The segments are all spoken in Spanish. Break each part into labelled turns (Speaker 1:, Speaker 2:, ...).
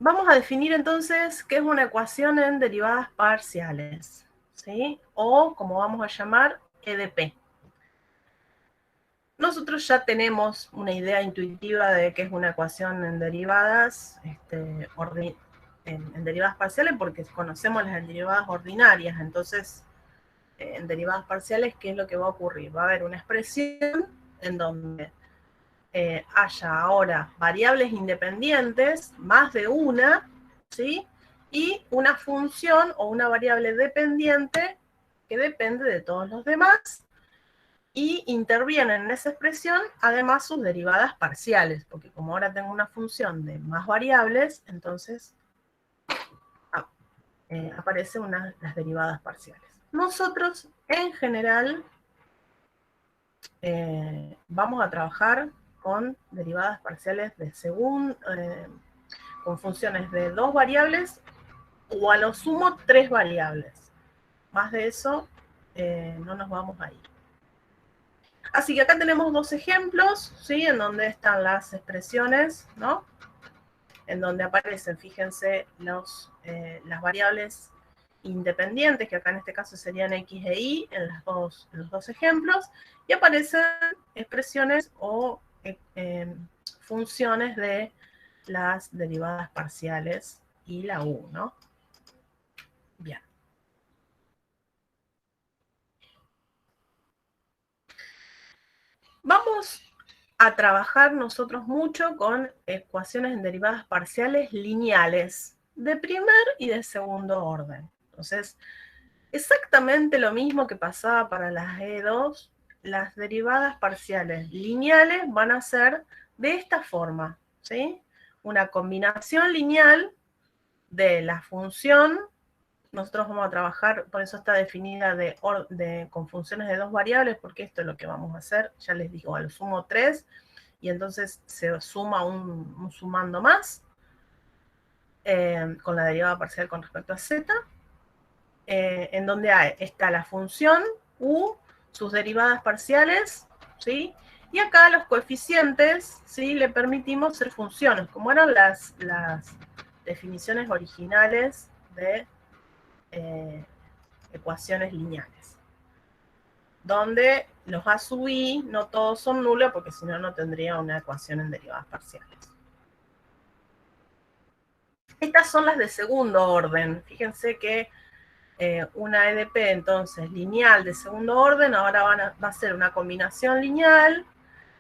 Speaker 1: Vamos a definir entonces qué es una ecuación en derivadas parciales, ¿sí? O como vamos a llamar, EDP. Nosotros ya tenemos una idea intuitiva de qué es una ecuación en derivadas, en derivadas parciales, porque conocemos las derivadas ordinarias. Entonces, en derivadas parciales, ¿qué es lo que va a ocurrir? Va a haber una expresión en donde haya ahora variables independientes, más de una, ¿sí? Y una función o una variable dependiente que depende de todos los demás, y intervienen en esa expresión además sus derivadas parciales, porque como ahora tengo una función de más variables, entonces aparecen las derivadas parciales. Nosotros, en general, vamos a trabajar con derivadas parciales con funciones de 2 variables o a lo sumo 3 variables. Más de eso no nos vamos a ir. Así que acá tenemos 2 ejemplos, ¿sí? En donde están las expresiones, ¿no? En donde aparecen, fíjense, las variables independientes, que acá en este caso serían x e y en los dos ejemplos, y aparecen expresiones o funciones de las derivadas parciales y la u, ¿no? Bien. Vamos a trabajar nosotros mucho con ecuaciones en derivadas parciales lineales de primer y de segundo orden. Entonces, exactamente lo mismo que pasaba para las E2, las derivadas parciales lineales van a ser de esta forma, ¿sí? Una combinación lineal de la función. Nosotros vamos a trabajar, por eso está definida con funciones de 2 variables, porque esto es lo que vamos a hacer, ya les digo, a lo sumo 3, y entonces se suma un sumando más, con la derivada parcial con respecto a z, en donde está la función u, sus derivadas parciales, ¿sí? Y acá los coeficientes, ¿sí? Le permitimos ser funciones, como eran las definiciones originales de ecuaciones lineales, donde los a sub i no todos son nulos, porque si no, no tendría una ecuación en derivadas parciales. Estas son las de segundo orden. Fíjense que una EDP entonces lineal de segundo orden, ahora va a ser una combinación lineal,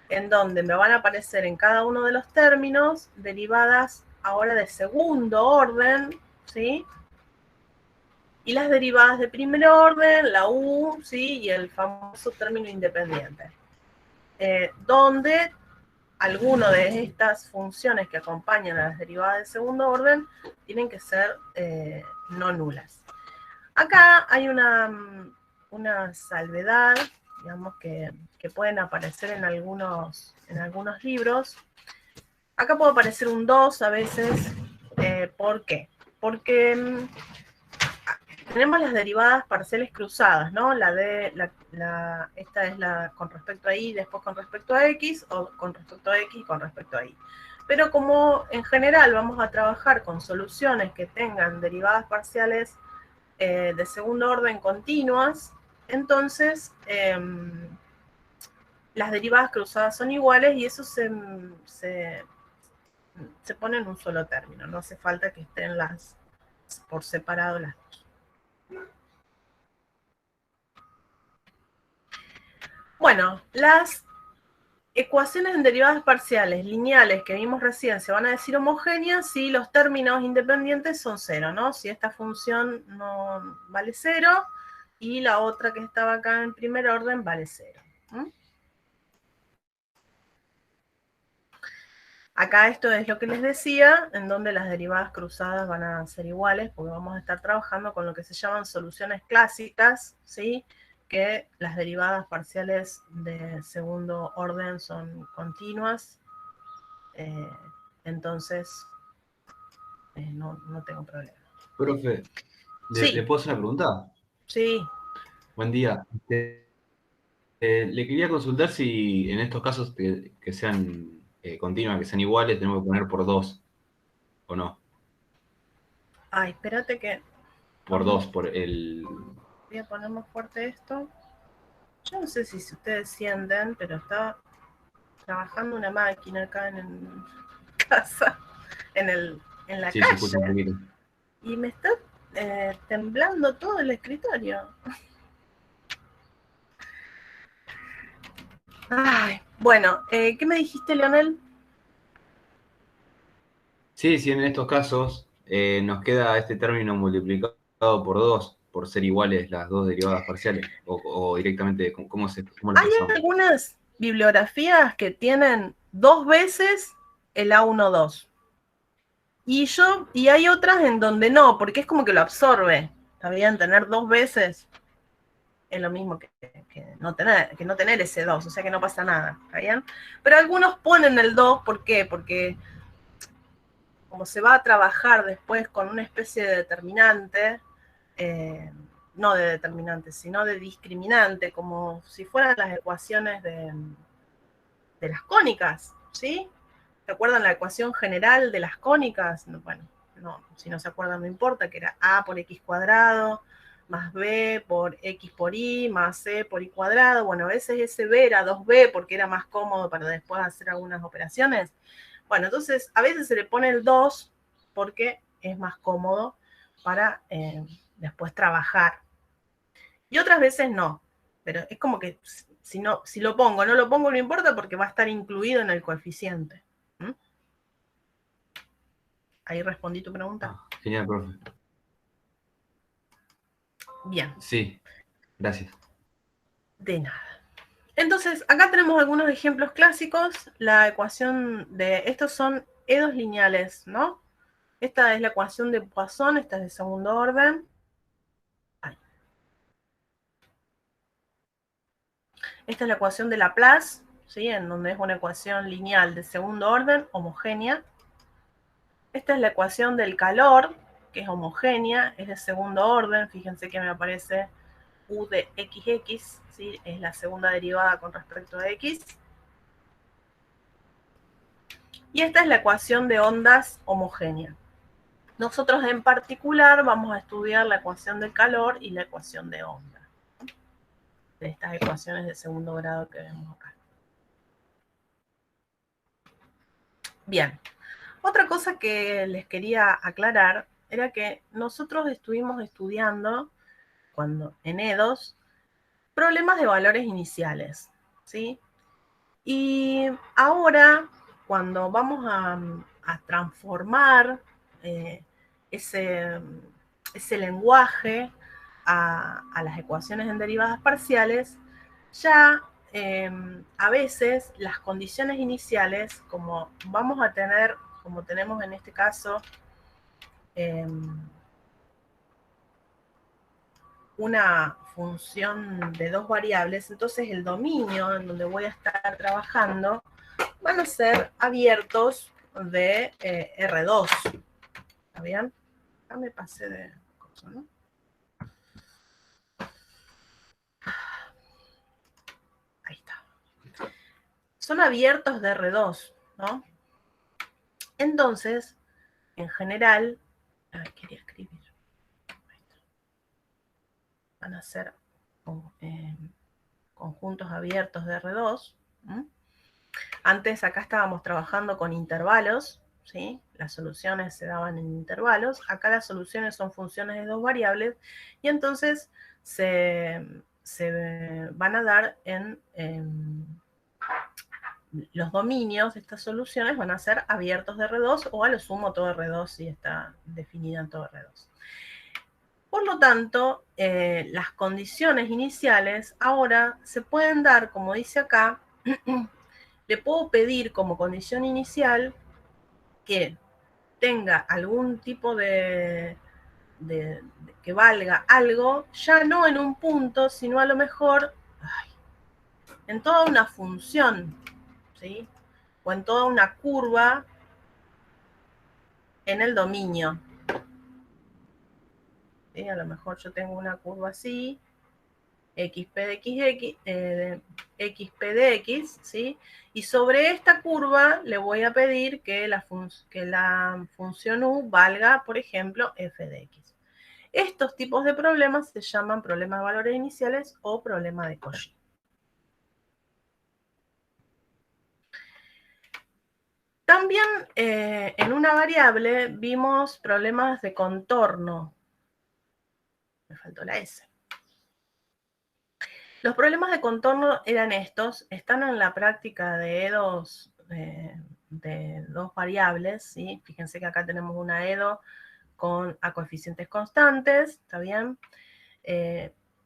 Speaker 1: en donde me van a aparecer en cada uno de los términos derivadas ahora de segundo orden, ¿sí? Y las derivadas de primer orden, la u, ¿sí? Y el famoso término independiente. Donde alguno de estas funciones que acompañan a las derivadas de segundo orden tienen que ser no nulas. Acá hay una salvedad, digamos, que pueden aparecer en algunos libros. Acá puede aparecer un 2 a veces. ¿Por qué? Porque tenemos las derivadas parciales cruzadas, ¿no? Esta es la con respecto a y, después con respecto a x, o con respecto a x y con respecto a y. Pero como en general vamos a trabajar con soluciones que tengan derivadas parciales de segundo orden continuas, entonces las derivadas cruzadas son iguales y eso se pone en un solo término, no hace falta que estén por separado las dos. Bueno, las ecuaciones en derivadas parciales lineales que vimos recién se van a decir homogéneas si los términos independientes son cero, ¿no? Si esta función no vale cero y la otra que estaba acá en primer orden vale cero. Acá esto es lo que les decía, en donde las derivadas cruzadas van a ser iguales, porque vamos a estar trabajando con lo que se llaman soluciones clásicas, ¿sí? Que las derivadas parciales de segundo orden son continuas, entonces no tengo problema.
Speaker 2: Profe, ¿le
Speaker 1: Sí,
Speaker 2: puedo hacer una pregunta?
Speaker 1: sí.
Speaker 2: Buen día. Le quería consultar si en estos casos que sean continuas, que sean iguales, tenemos que poner por 2 o no.
Speaker 1: Ay, espérate que
Speaker 2: Por 2, por el...
Speaker 1: voy a poner más fuerte esto. Yo no sé si ustedes sienten, pero está trabajando una máquina acá en casa, en la
Speaker 2: Sí, se escucha un
Speaker 1: calle,
Speaker 2: poquito.
Speaker 1: y me está temblando todo el escritorio. Ay, bueno, ¿qué me dijiste, Leonel?
Speaker 2: Sí, sí, en estos casos nos queda este término multiplicado por 2 por ser iguales las dos derivadas parciales, o directamente, ¿cómo lo
Speaker 1: Hay
Speaker 2: expresamos?
Speaker 1: algunas bibliografías que tienen 2 veces el A12. Y hay otras en donde no, porque es como que lo absorbe. ¿Está bien? Tener 2 veces es lo mismo que no tener ese 2, o sea que no pasa nada. ¿Está bien? Pero algunos ponen el 2, ¿por qué? Porque como se va a trabajar después con una especie de determinante, no de determinante, sino de discriminante, como si fueran las ecuaciones de las cónicas, ¿sí? ¿Se acuerdan la ecuación general de las cónicas? Bueno, no, si no se acuerdan no importa, que era a por x cuadrado más b por x por y más c por y cuadrado. Bueno, a veces ese b era 2b porque era más cómodo para después hacer algunas operaciones. Bueno, entonces a veces se le pone el 2 porque es más cómodo para después trabajar. Y otras veces no, pero es como que si lo pongo, no lo pongo, no importa porque va a estar incluido en el coeficiente. ¿Mm? Ahí respondí tu pregunta.
Speaker 2: Ah, genial, profe.
Speaker 1: Bien,
Speaker 2: Sí, gracias.
Speaker 1: de nada. Entonces, acá tenemos algunos ejemplos clásicos. La ecuación de, estos son edos lineales, ¿no? Esta es la ecuación de Poisson, esta es de segundo orden. Esta es la ecuación de Laplace, ¿sí? En donde es una ecuación lineal de segundo orden, homogénea. Esta es la ecuación del calor, que es homogénea, es de segundo orden. Fíjense que me aparece U de XX, ¿sí? Es la segunda derivada con respecto a X. Y esta es la ecuación de ondas homogénea. Nosotros en particular vamos a estudiar la ecuación del calor y la ecuación de onda, de estas ecuaciones de segundo grado que vemos acá. Bien, otra cosa que les quería aclarar era que nosotros estuvimos estudiando en EDOS problemas de valores iniciales, ¿sí? Y ahora, cuando vamos a transformar eh, ese, ese lenguaje a las ecuaciones en derivadas parciales, ya a veces las condiciones iniciales, como vamos a tener, como tenemos en este caso, una función de dos variables, entonces el dominio en donde voy a estar trabajando van a ser abiertos de R2. ¿Está bien? Acá me pasé de cosa, ¿no? Ahí está. Son abiertos de R2, ¿no? Entonces, en general, quería escribir. Van a ser conjuntos abiertos de R2. ¿Mm? Antes acá estábamos trabajando con intervalos, ¿sí? Las soluciones se daban en intervalos. Acá las soluciones son funciones de dos variables y entonces se van a dar en los dominios de estas soluciones van a ser abiertos de R2 o a lo sumo todo R2 si está definida en todo R2. Por lo tanto, las condiciones iniciales ahora se pueden dar, como dice acá, le puedo pedir como condición inicial que tenga algún tipo de que valga algo, ya no en un punto, sino a lo mejor en toda una función, ¿sí? O en toda una curva en el dominio. ¿Sí? A lo mejor yo tengo una curva así, xp de x, ¿sí? Y sobre esta curva le voy a pedir que la función u valga, por ejemplo, f de x. Estos tipos de problemas se llaman problemas de valores iniciales o problema de Cauchy. También en una variable vimos problemas de contorno. Me faltó la S. Los problemas de contorno eran estos, están en la práctica de EDOs de dos variables, ¿sí? Fíjense que acá tenemos una EDO a coeficientes constantes, ¿está bien?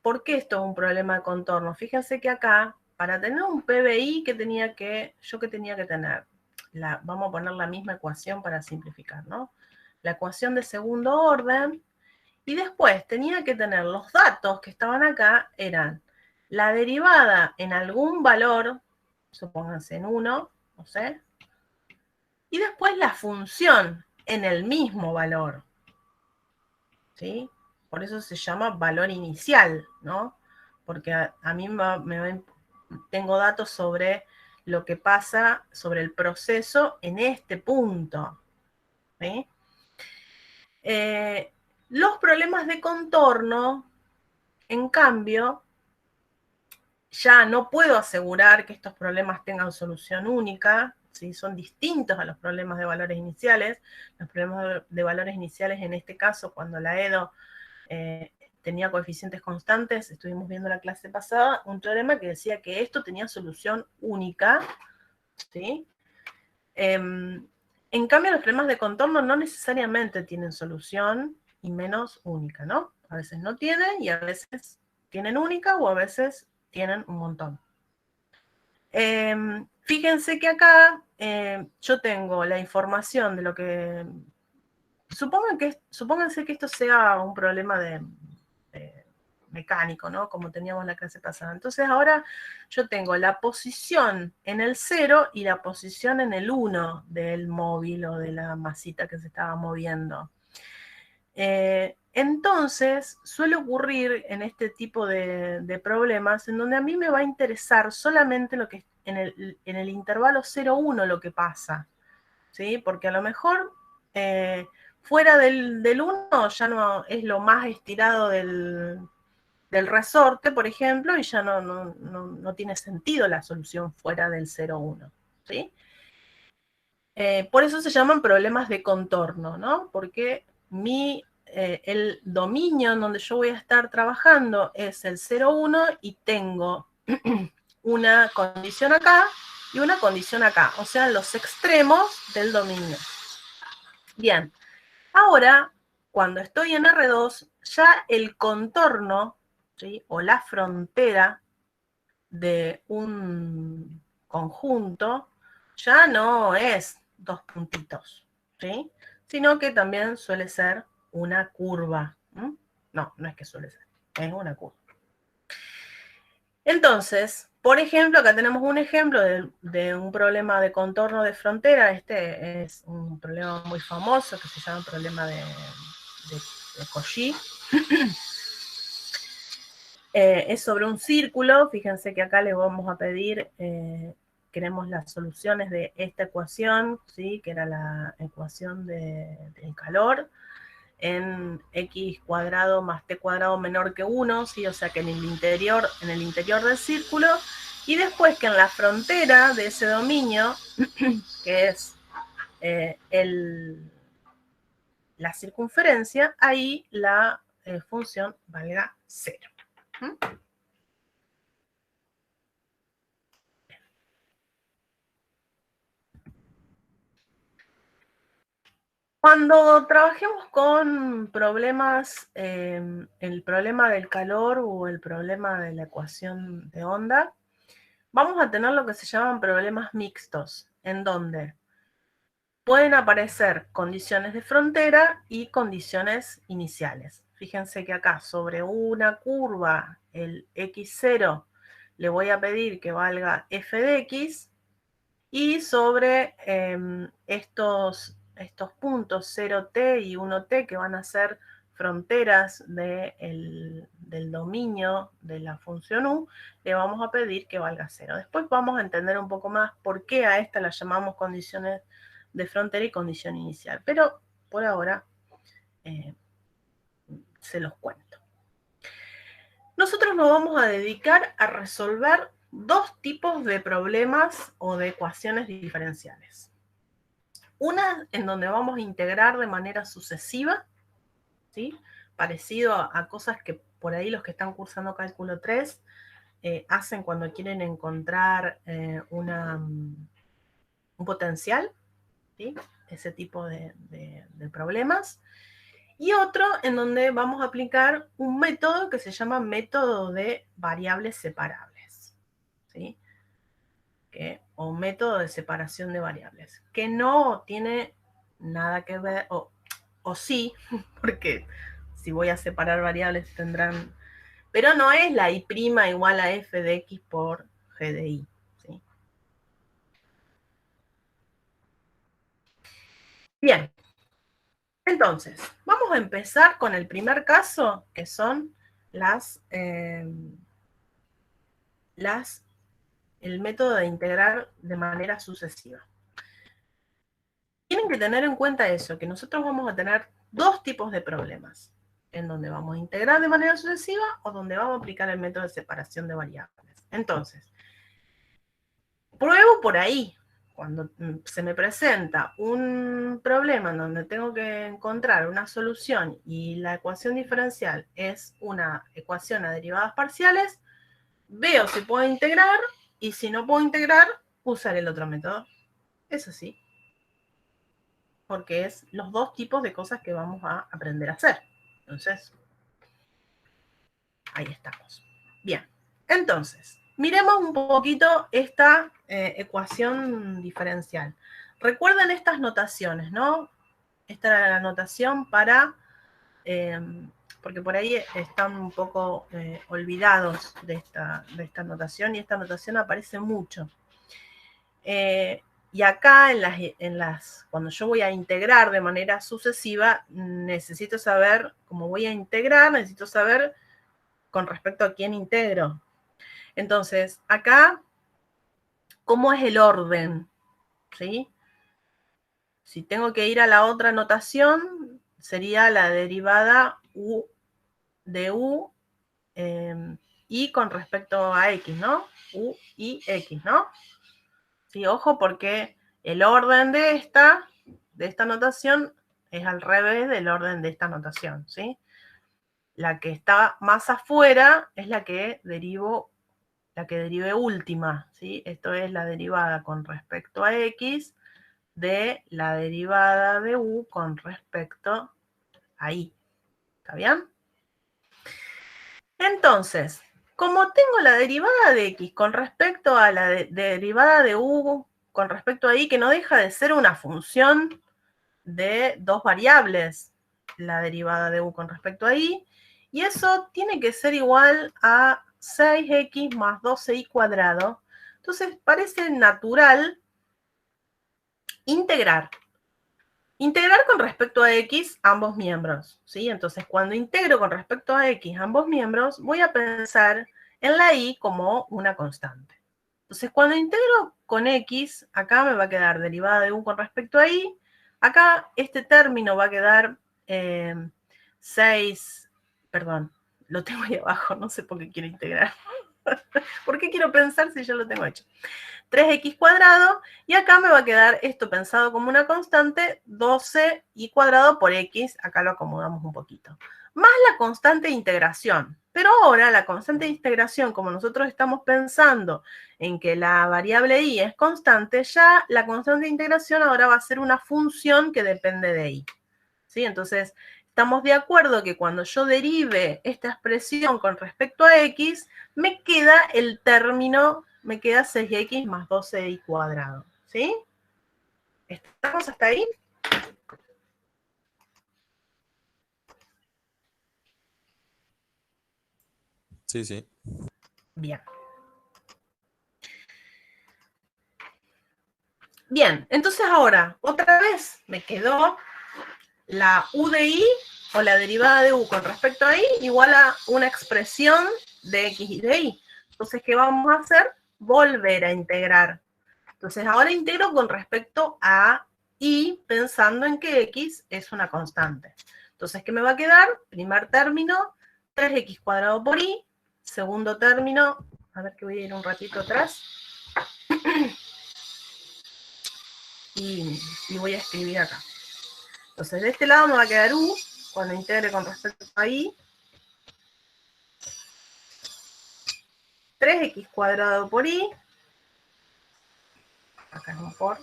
Speaker 1: ¿Por qué esto es un problema de contorno? Fíjense que acá, para tener un PBI, yo que tenía que tener? Vamos a poner la misma ecuación para simplificar, ¿no? La ecuación de segundo orden, y después tenía que tener los datos que estaban acá, eran la derivada en algún valor, supónganse en 1, no sé, y después la función en el mismo valor, ¿sí? Por eso se llama valor inicial, ¿no? Porque a mí tengo datos sobre lo que pasa, sobre el proceso en este punto, ¿sí? Los problemas de contorno, en cambio, ya no puedo asegurar que estos problemas tengan solución única, ¿sí? Son distintos a los problemas de valores iniciales. Los problemas de valores iniciales, en este caso, cuando la EDO tenía coeficientes constantes, estuvimos viendo la clase pasada, un teorema que decía que esto tenía solución única, ¿sí? En cambio, los problemas de contorno no necesariamente tienen solución, y menos única, ¿no? A veces no tienen, y a veces tienen única, o a veces tienen un montón. Fíjense que acá yo tengo la información de lo que... Supónganse que esto sea un problema de mecánico, ¿no? Como teníamos la clase pasada. Entonces ahora yo tengo la posición en el 0 y la posición en el 1 del móvil o de la masita que se estaba moviendo. Entonces, suele ocurrir en este tipo de problemas en donde a mí me va a interesar solamente lo que en el intervalo 0-1 lo que pasa, ¿sí? Porque a lo mejor fuera del 1 ya no es lo más estirado del resorte, por ejemplo, y ya no tiene sentido la solución fuera del 0-1, ¿sí? Por eso se llaman problemas de contorno, ¿no? Porque el dominio en donde yo voy a estar trabajando es el 0,1 y tengo una condición acá y una condición acá, o sea, los extremos del dominio. Bien, ahora, cuando estoy en R2, ya el contorno, ¿sí? O la frontera de un conjunto ya no es dos puntitos, ¿sí? Sino que también suele ser una curva. No es que suele ser, es una curva. Entonces, por ejemplo, acá tenemos un ejemplo de un problema de contorno de frontera. Este es un problema muy famoso que se llama problema de Cauchy. Es sobre un círculo. Fíjense que acá les vamos a pedir, queremos las soluciones de esta ecuación, ¿sí? Que era la ecuación del calor, en x cuadrado más t cuadrado menor que 1, ¿sí? O sea que en el interior del círculo, y después que en la frontera de ese dominio, que es la circunferencia, ahí la función valga 0. Cuando trabajemos con problemas, el problema del calor o el problema de la ecuación de onda, vamos a tener lo que se llaman problemas mixtos, en donde pueden aparecer condiciones de frontera y condiciones iniciales. Fíjense que acá sobre una curva, el x0, le voy a pedir que valga f de x, y sobre estos puntos 0t y 1t que van a ser fronteras del del dominio de la función u, le vamos a pedir que valga 0. Después vamos a entender un poco más por qué a esta la llamamos condiciones de frontera y condición inicial. Pero por ahora se los cuento. Nosotros nos vamos a dedicar a resolver dos tipos de problemas o de ecuaciones diferenciales. Una en donde vamos a integrar de manera sucesiva, ¿sí? Parecido a cosas que por ahí los que están cursando cálculo 3 hacen cuando quieren encontrar un potencial, ¿sí? Ese tipo de problemas. Y otro en donde vamos a aplicar un método que se llama método de variables separables, ¿sí? O método de separación de variables, que no tiene nada que ver, o sí, porque si voy a separar variables tendrán, pero no es la y' igual a f de x por g de y, ¿sí? Bien, entonces, vamos a empezar con el primer caso, que son el método de integrar de manera sucesiva. Tienen que tener en cuenta eso, que nosotros vamos a tener dos tipos de problemas, en donde vamos a integrar de manera sucesiva o donde vamos a aplicar el método de separación de variables. Entonces, pruebo por ahí. Cuando se me presenta un problema en donde tengo que encontrar una solución y la ecuación diferencial es una ecuación a derivadas parciales, veo si puedo integrar y si no puedo integrar, usar el otro método. Eso sí. Porque es los dos tipos de cosas que vamos a aprender a hacer. Entonces, ahí estamos. Bien, entonces, miremos un poquito esta ecuación diferencial. Recuerden estas notaciones, ¿no? Esta era la notación para, porque por ahí están un poco olvidados de esta notación, y esta notación aparece mucho. Y acá, cuando yo voy a integrar de manera sucesiva, necesito saber cómo voy a integrar, necesito saber con respecto a quién integro. Entonces, acá, ¿cómo es el orden? ¿Sí? Si tengo que ir a la otra notación, sería la derivada u de u y con respecto a x, ¿no? U y x, ¿no? Sí, ojo, porque el orden de esta notación es al revés del orden de esta notación, ¿sí? La que está más afuera es la que derive última, ¿sí? Esto es la derivada con respecto a x de la derivada de u con respecto a y. ¿Está bien? Entonces, como tengo la derivada de x con respecto a la derivada de u con respecto a y, que no deja de ser una función de dos variables, la derivada de u con respecto a y, y eso tiene que ser igual a 6x más 12y cuadrado. Entonces parece natural integrar con respecto a x ambos miembros, ¿sí? Entonces, cuando integro con respecto a x ambos miembros, voy a pensar en la y como una constante. Entonces, cuando integro con x, acá me va a quedar derivada de u con respecto a y. Acá este término va a quedar 6, perdón, lo tengo ahí abajo, no sé por qué quiero integrar. ¿Por qué quiero pensar si ya lo tengo hecho? 3x cuadrado, y acá me va a quedar esto pensado como una constante, 12y cuadrado por x, acá lo acomodamos un poquito, más la constante de integración. Pero ahora la constante de integración, como nosotros estamos pensando en que la variable y es constante, ya la constante de integración ahora va a ser una función que depende de y, ¿sí? Entonces, estamos de acuerdo que cuando yo derive esta expresión con respecto a x, me queda el término, me queda 6x más 12y cuadrado, ¿sí? ¿Estamos hasta ahí?
Speaker 3: Sí, sí.
Speaker 1: Bien. Bien, entonces ahora, otra vez me quedó la u de i, o la derivada de u con respecto a i, igual a una expresión de x y de y. Entonces, ¿qué vamos a hacer? Volver a integrar. Entonces, ahora integro con respecto a y, pensando en que x es una constante. Entonces, ¿qué me va a quedar? Primer término, 3x cuadrado por y. Segundo término, a ver que voy a ir un ratito atrás. Y voy a escribir acá. Entonces, de este lado me va a quedar u, cuando integre con respecto a y. 3x cuadrado por y. Acá es un por.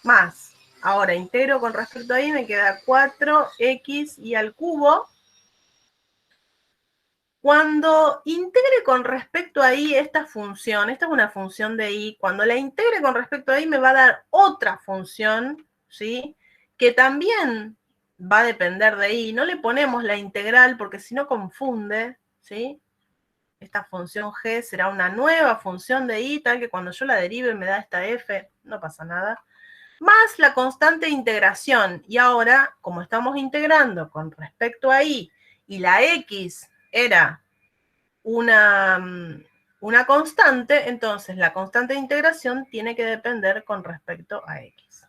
Speaker 1: Más. Ahora integro con respecto a y, me queda 4x y al cubo. Cuando integre con respecto a y esta función, esta es una función de y, cuando la integre con respecto a y me va a dar otra función, ¿sí? Que también va a depender de y. No le ponemos la integral porque si no confunde, ¿sí? Esta función g será una nueva función de y, tal que cuando yo la derive me da esta f, no pasa nada. Más la constante de integración. Y ahora, como estamos integrando con respecto a y la x era una constante, entonces la constante de integración tiene que depender con respecto a x.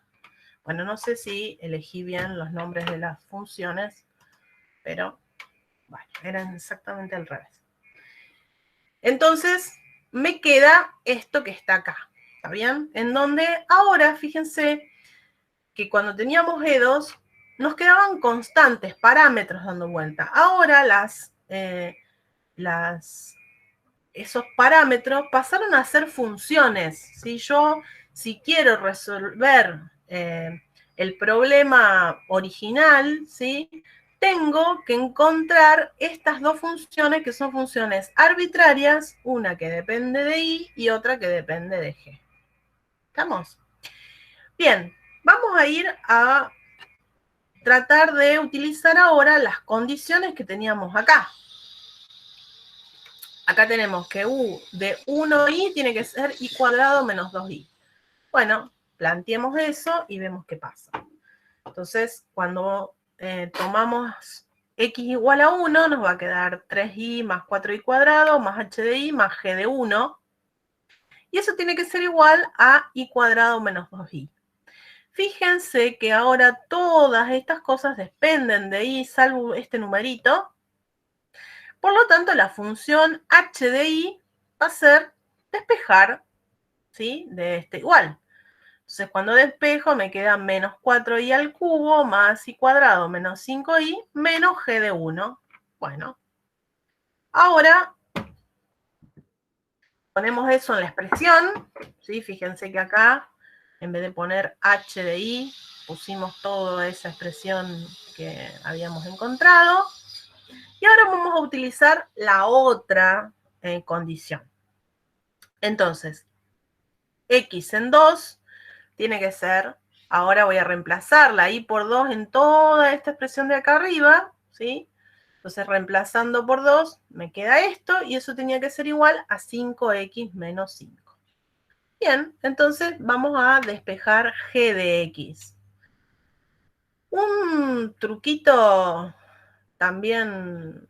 Speaker 1: Bueno, no sé si elegí bien los nombres de las funciones, pero bueno, eran exactamente al revés. Entonces, me queda esto que está acá, ¿está bien? En donde ahora, fíjense que cuando teníamos E2, nos quedaban constantes, parámetros dando vuelta. Ahora esos parámetros pasaron a ser funciones. ¿Sí? Yo, si quiero resolver el problema original, ¿sí? Tengo que encontrar estas dos funciones que son funciones arbitrarias, una que depende de y otra que depende de g. ¿Estamos? Bien, vamos a ir a tratar de utilizar ahora las condiciones que teníamos acá. Acá tenemos que u de 1i tiene que ser i cuadrado menos 2i. Bueno, planteemos eso y vemos qué pasa. Entonces, cuando tomamos x igual a 1, nos va a quedar 3i más 4i cuadrado más h de i más g de 1. Y eso tiene que ser igual a i cuadrado menos 2i. Fíjense que ahora todas estas cosas dependen de i, salvo este numerito. Por lo tanto, la función h de i va a ser despejar, ¿sí? De este igual. Entonces, cuando despejo, me queda menos 4i al cubo más i cuadrado menos 5i menos g de 1. Bueno, ahora ponemos eso en la expresión, ¿sí? Fíjense que acá, en vez de poner h de i, pusimos toda esa expresión que habíamos encontrado. Y ahora vamos a utilizar la otra condición. Entonces, x en 2 tiene que ser, ahora voy a reemplazar la i por 2 en toda esta expresión de acá arriba, ¿sí? Entonces, reemplazando por 2, me queda esto, y eso tenía que ser igual a 5x menos 5. Bien, entonces vamos a despejar g de x. Un truquito también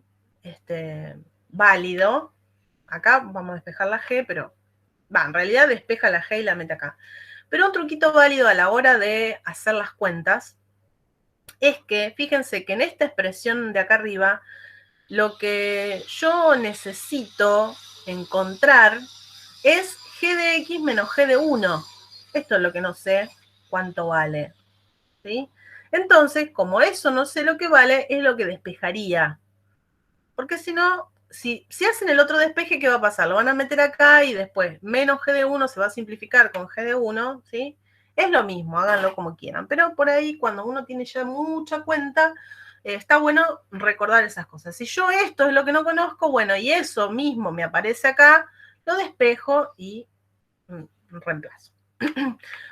Speaker 1: válido. Acá vamos a despejar la g, pero en realidad despeja la g y la mete acá. Pero un truquito válido a la hora de hacer las cuentas es que, fíjense que en esta expresión de acá arriba, lo que yo necesito encontrar es g de x menos g de 1. Esto es lo que no sé cuánto vale, ¿sí? Entonces, como eso no sé lo que vale, es lo que despejaría. Porque si no, si hacen el otro despeje, ¿qué va a pasar? Lo van a meter acá y después menos g de 1 se va a simplificar con g de 1, ¿sí? Es lo mismo, háganlo como quieran. Pero por ahí, cuando uno tiene ya mucha cuenta, está bueno recordar esas cosas. Si yo esto es lo que no conozco, bueno, y eso mismo me aparece acá, lo despejo y reemplazo.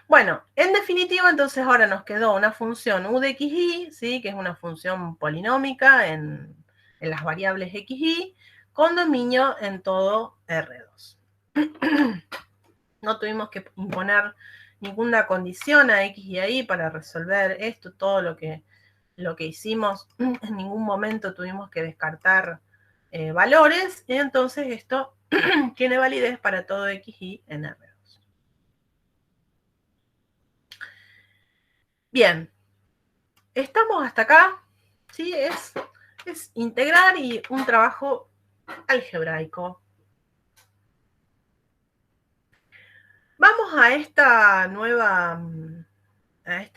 Speaker 1: Bueno, en definitiva, entonces ahora nos quedó una función u de xy, ¿sí? Que es una función polinómica en las variables x, y, con dominio en todo R2. No tuvimos que imponer ninguna condición a x y a y para resolver esto, todo lo que lo que hicimos, en ningún momento tuvimos que descartar valores, y entonces esto tiene validez para todo X y en R2. Bien, estamos hasta acá, ¿sí? Es integrar y un trabajo algebraico. Vamos a este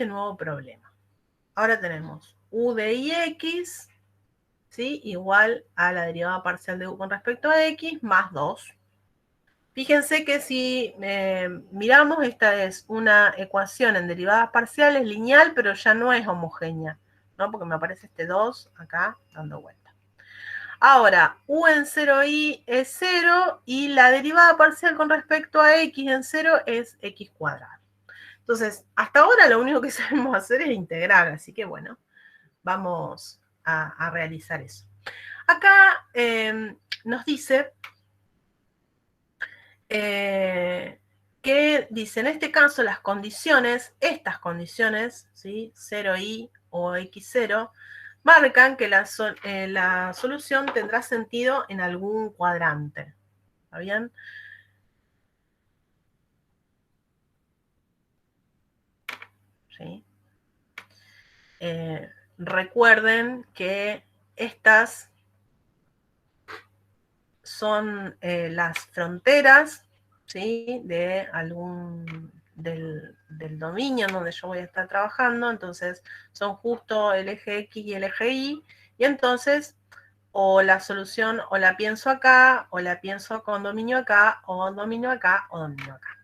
Speaker 1: nuevo problema. Ahora tenemos u de ix, ¿sí? Igual a la derivada parcial de u con respecto a x más 2. Fíjense que si miramos, esta es una ecuación en derivadas parciales lineal, pero ya no es homogénea, ¿no? Porque me aparece este 2 acá dando vuelta. Ahora, u en 0i es 0 y la derivada parcial con respecto a x en 0 es x cuadrado. Entonces, hasta ahora lo único que sabemos hacer es integrar, así que bueno, vamos a realizar eso. Acá nos dice que dice, en este caso las condiciones, estas condiciones, ¿sí? 0i o x0, marcan que la solución tendrá sentido en algún cuadrante. ¿Está bien? ¿Sí? Recuerden que estas son las fronteras, ¿sí? De del dominio en donde yo voy a estar trabajando, entonces son justo el eje X y el eje Y, y entonces o la solución o la pienso acá, o la pienso con dominio acá, o dominio acá, o dominio acá.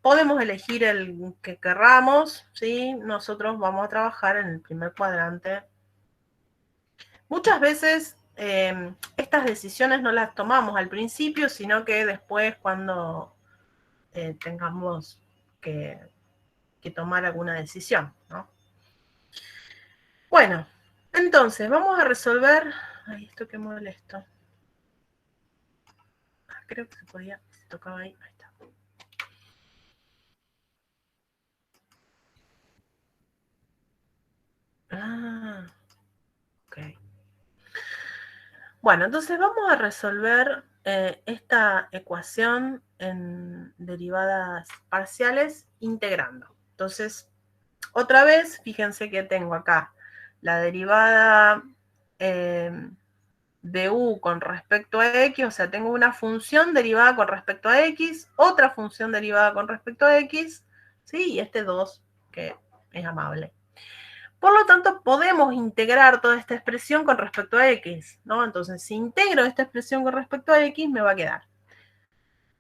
Speaker 1: Podemos elegir el que querramos, ¿sí? Nosotros vamos a trabajar en el primer cuadrante. Muchas veces estas decisiones no las tomamos al principio, sino que después cuando tengamos que tomar alguna decisión, ¿no? Bueno, entonces vamos a resolver... Ay, esto qué molesto. Creo que se tocaba ahí. Ahí está. Ah, ok. Bueno, entonces vamos a resolver esta ecuación en derivadas parciales integrando. Entonces, otra vez, fíjense que tengo acá la derivada de u con respecto a x, o sea, tengo una función derivada con respecto a x, otra función derivada con respecto a x, ¿sí? Y este 2, que es amable. Por lo tanto, podemos integrar toda esta expresión con respecto a x, ¿no? Entonces, si integro esta expresión con respecto a x, me va a quedar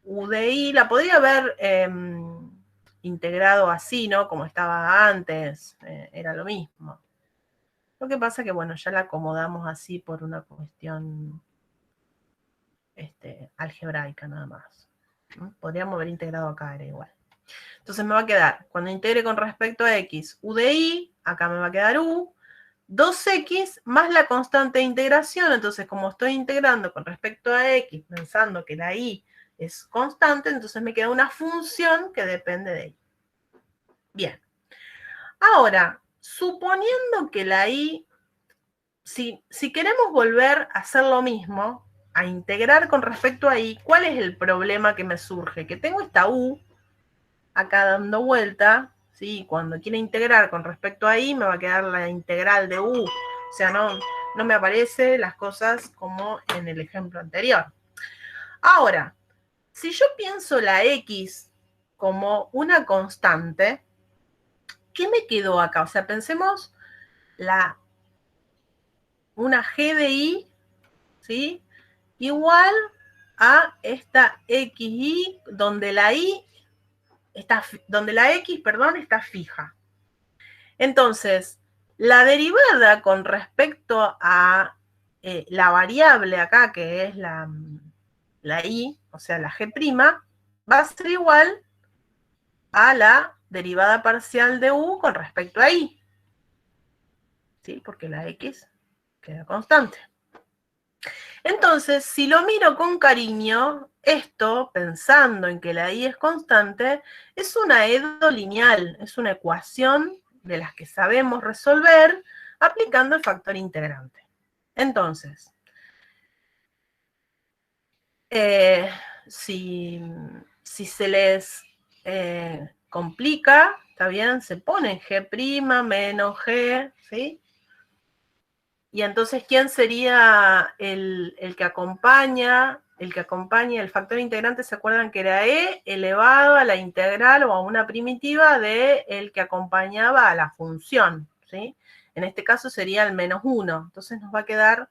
Speaker 1: u de i, la podría haber integrado así, ¿no? Como estaba antes, era lo mismo. Lo que pasa que, bueno, ya la acomodamos así por una cuestión algebraica nada más. ¿No? Podríamos haber integrado acá, era igual. Entonces me va a quedar, cuando integre con respecto a x, u de i, acá me va a quedar u, 2x más la constante de integración. Entonces, como estoy integrando con respecto a x, pensando que la y es constante, entonces me queda una función que depende de y. Bien. Ahora, suponiendo que la y, si queremos volver a hacer lo mismo, a integrar con respecto a y, ¿cuál es el problema que me surge? Que tengo esta u acá dando vuelta, ¿sí? Cuando quiera integrar con respecto a y, me va a quedar la integral de u. O sea, no me aparecen las cosas como en el ejemplo anterior. Ahora, si yo pienso la x como una constante, ¿qué me quedó acá? O sea, pensemos una g de y, ¿sí? Igual a esta xy, donde la x, está fija. Entonces, la derivada con respecto a la variable acá, que es la y, o sea, la g', va a ser igual a la derivada parcial de u con respecto a y. ¿Sí? Porque la x queda constante. Entonces, si lo miro con cariño, esto, pensando en que la y es constante, es una edo lineal, es una ecuación de las que sabemos resolver aplicando el factor integrante. Entonces, si se les complica, está bien, se pone G' menos G, ¿sí? Y entonces, ¿quién sería el que acompaña? El que acompaña el factor integrante, ¿se acuerdan que era E elevado a la integral o a una primitiva de el que acompañaba a la función, ¿sí? En este caso sería el menos 1. Entonces nos va a quedar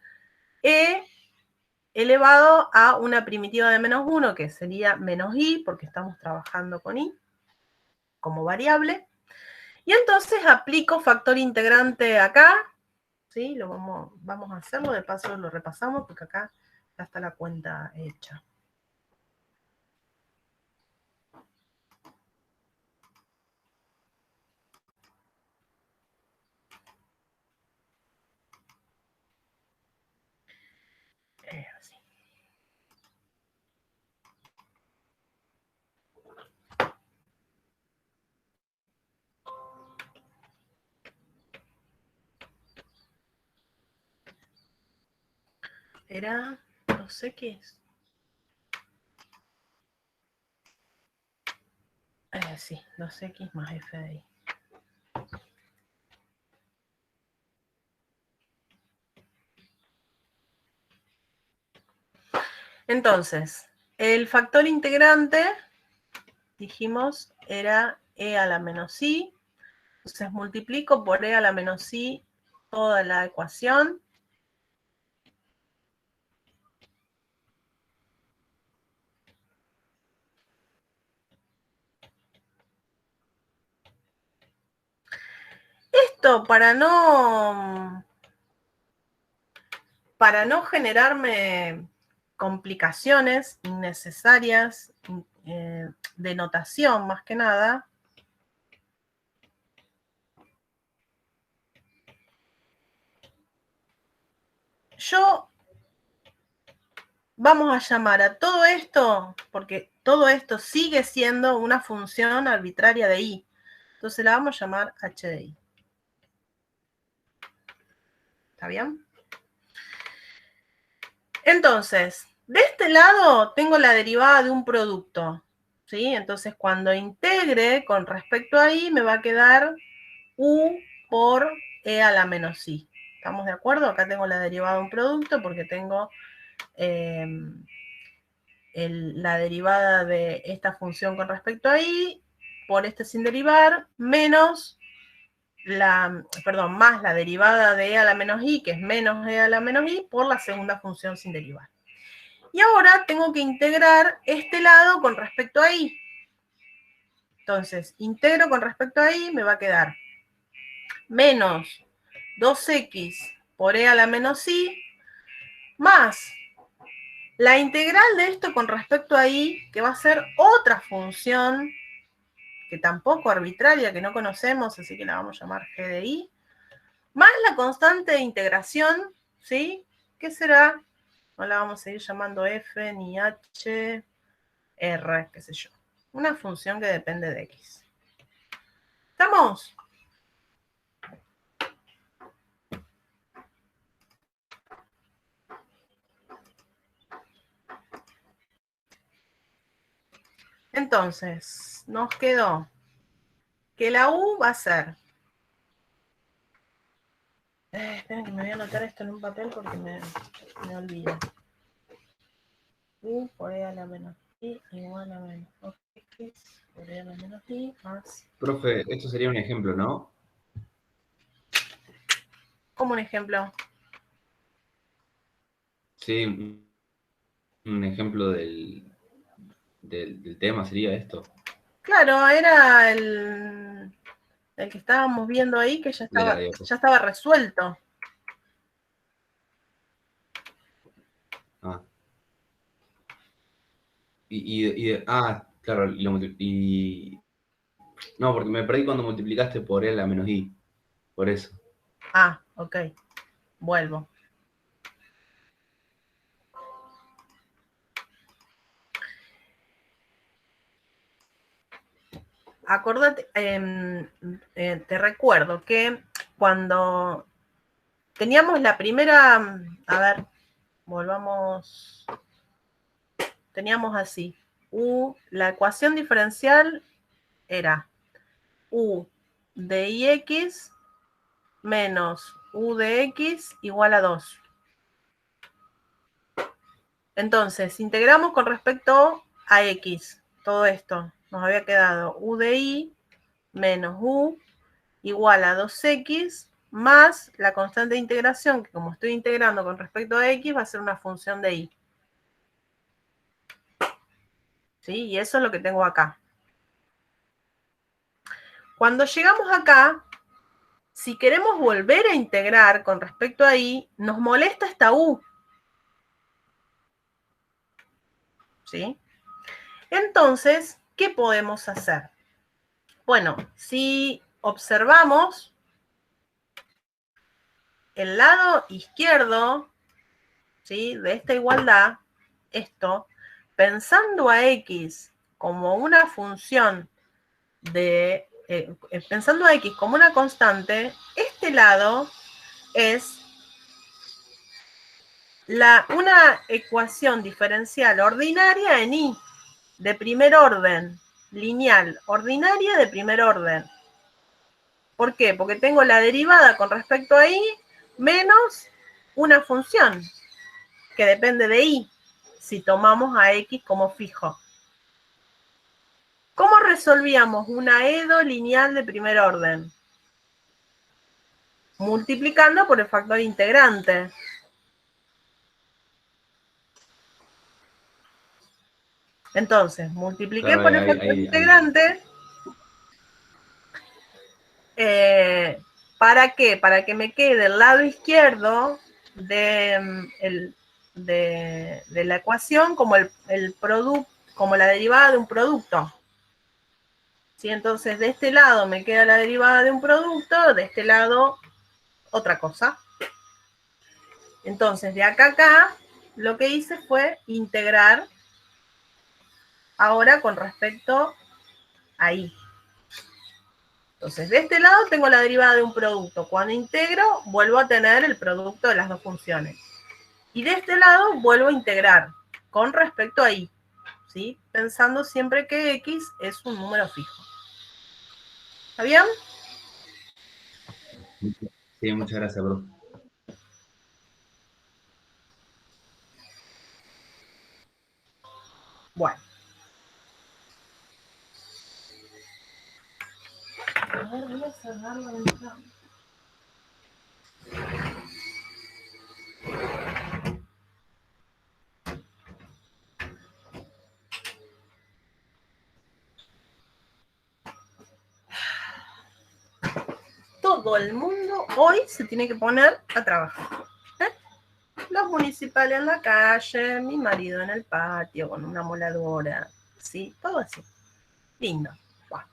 Speaker 1: E elevado a una primitiva de menos 1, que sería menos I, porque estamos trabajando con I como variable. Y entonces aplico factor integrante acá, ¿sí? Vamos a hacerlo, de paso lo repasamos, porque acá ya está la cuenta hecha. Así. Era, no sé qué es. Sí, 2x más f de i. Entonces, el factor integrante, dijimos, era e a la menos i. Entonces multiplico por e a la menos i toda la ecuación. Esto para no generarme complicaciones innecesarias de notación más que nada, vamos a llamar a todo esto, porque todo esto sigue siendo una función arbitraria de i. Entonces la vamos a llamar h de i. ¿Está bien? Entonces, de este lado tengo la derivada de un producto, ¿sí? Entonces, cuando integre con respecto a i, me va a quedar u por e a la menos i. ¿Estamos de acuerdo? Acá tengo la derivada de un producto porque tengo la derivada de esta función con respecto a i por este sin derivar, menos más la derivada de e a la menos i, que es menos e a la menos i, por la segunda función sin derivar. Y ahora tengo que integrar este lado con respecto a i. Entonces, integro con respecto a i, me va a quedar menos 2x por e a la menos i, más la integral de esto con respecto a i, que va a ser otra función, que tampoco arbitraria, que no conocemos, así que la vamos a llamar g de i, más la constante de integración, ¿sí? ¿Qué será? No la vamos a ir llamando f, ni h, r, qué sé yo. Una función que depende de x. ¿Estamos? Entonces, nos quedó que la u va a ser... esperen que me voy a anotar esto en un papel porque me olvido. U por e a la menos i igual a menos x por e a la menos i más...
Speaker 2: Profe, esto sería un ejemplo, ¿no?
Speaker 1: Como un ejemplo.
Speaker 2: Sí, un ejemplo del tema sería esto.
Speaker 1: Claro, era el que estábamos viendo ahí, que ya estaba resuelto.
Speaker 2: Ah. Claro, no, porque me perdí cuando multiplicaste por L a menos I, por eso.
Speaker 1: Ah, ok, vuelvo. acordate, te recuerdo que cuando teníamos la primera, a ver, volvamos, teníamos así, la ecuación diferencial era u de ix menos u de x igual a 2. Entonces, integramos con respecto a x, todo esto. Nos había quedado u de y menos u igual a 2x más la constante de integración, que como estoy integrando con respecto a x, va a ser una función de y. ¿Sí? Y eso es lo que tengo acá. Cuando llegamos acá, si queremos volver a integrar con respecto a y, nos molesta esta u. ¿Sí? Entonces, ¿qué podemos hacer? Bueno, si observamos el lado izquierdo, ¿sí?, de esta igualdad, esto, pensando a x como una función de, pensando a x como una constante, este lado es una ecuación diferencial ordinaria en y, de primer orden, lineal, ordinaria de primer orden. ¿Por qué? Porque tengo la derivada con respecto a y menos una función que depende de y, si tomamos a x como fijo. ¿Cómo resolvíamos una EDO lineal de primer orden? Multiplicando por el factor integrante. Entonces, multipliqué
Speaker 2: Claro,
Speaker 1: por el factor integrante. ¿Para qué? Para que me quede el lado izquierdo de la ecuación como el producto, como la derivada de un producto. ¿Sí? Entonces, de este lado me queda la derivada de un producto, de este lado otra cosa. Entonces, de acá a acá, lo que hice fue integrar ahora con respecto a y. Entonces, de este lado tengo la derivada de un producto. Cuando integro, vuelvo a tener el producto de las dos funciones. Y de este lado vuelvo a integrar con respecto a y, ¿sí? Pensando siempre que x es un número fijo. ¿Está bien?
Speaker 2: Sí, muchas gracias, bro.
Speaker 1: Bueno. A ver, voy a cerrar la ventana. Todo el mundo hoy se tiene que poner a trabajar. Los municipales en la calle, mi marido en el patio con una moladora, ¿sí? Todo así. Lindo. Bueno.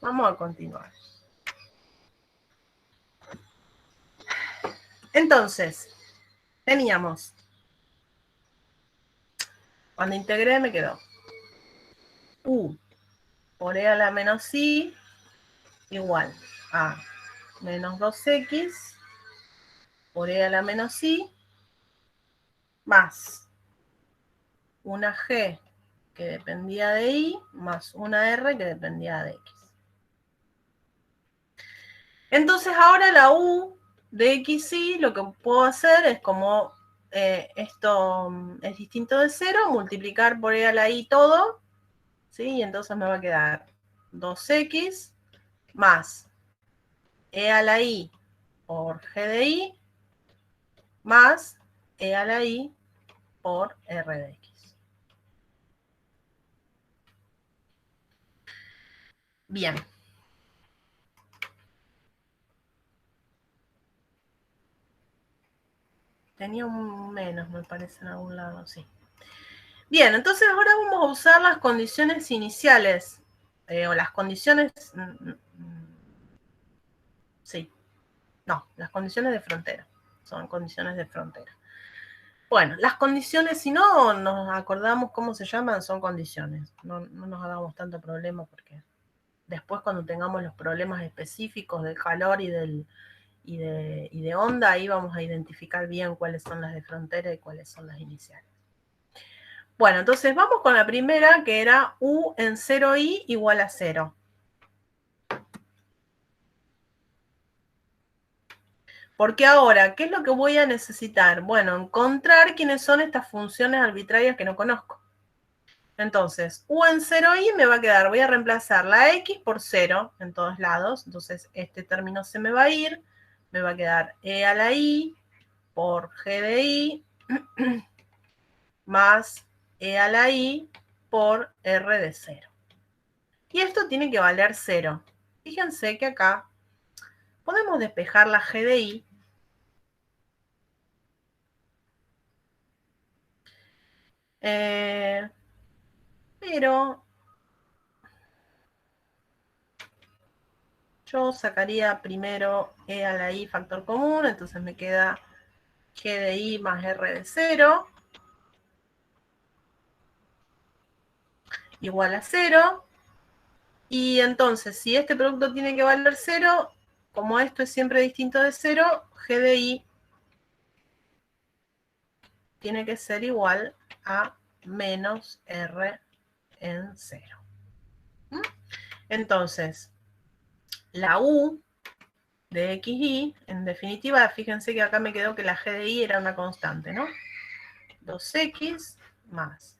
Speaker 1: Vamos a continuar. Entonces, teníamos, cuando integré me quedó u por e a la menos i igual a menos 2x por e a la menos i más una g que dependía de y más una r que dependía de x. Entonces ahora la u de xy lo que puedo hacer es como esto es distinto de 0, multiplicar por e a la i todo, ¿sí? Y entonces me va a quedar 2x más e a la i por g de i más e a la i por r de x. Bien. Tenía un menos, me parece, en algún lado, sí. Bien, entonces ahora vamos a usar las condiciones iniciales, o las condiciones... sí. No, las condiciones de frontera. Son condiciones de frontera. Bueno, las condiciones, si no nos acordamos cómo se llaman, son condiciones. No nos hagamos tanto problema porque después cuando tengamos los problemas específicos del calor y de onda, ahí vamos a identificar bien cuáles son las de frontera y cuáles son las iniciales. Bueno, entonces vamos con la primera, que era U en 0i igual a 0. Porque ahora, ¿qué es lo que voy a necesitar? Bueno, encontrar quiénes son estas funciones arbitrarias que no conozco. Entonces, U en 0i me va a quedar, voy a reemplazar la X por 0 en todos lados. Entonces, este término se me va a ir. Me va a quedar E a la I por G de I más E a la I por R de 0. Y esto tiene que valer 0. Fíjense que acá podemos despejar la G de I. Pero yo sacaría primero E a la I factor común, entonces me queda G de I más R de 0 igual a 0. Y entonces, si este producto tiene que valer 0, como esto es siempre distinto de 0, G de I tiene que ser igual a menos R en 0. Entonces, la U de XY, en definitiva, fíjense que acá me quedó que la G de I era una constante, ¿no? 2X más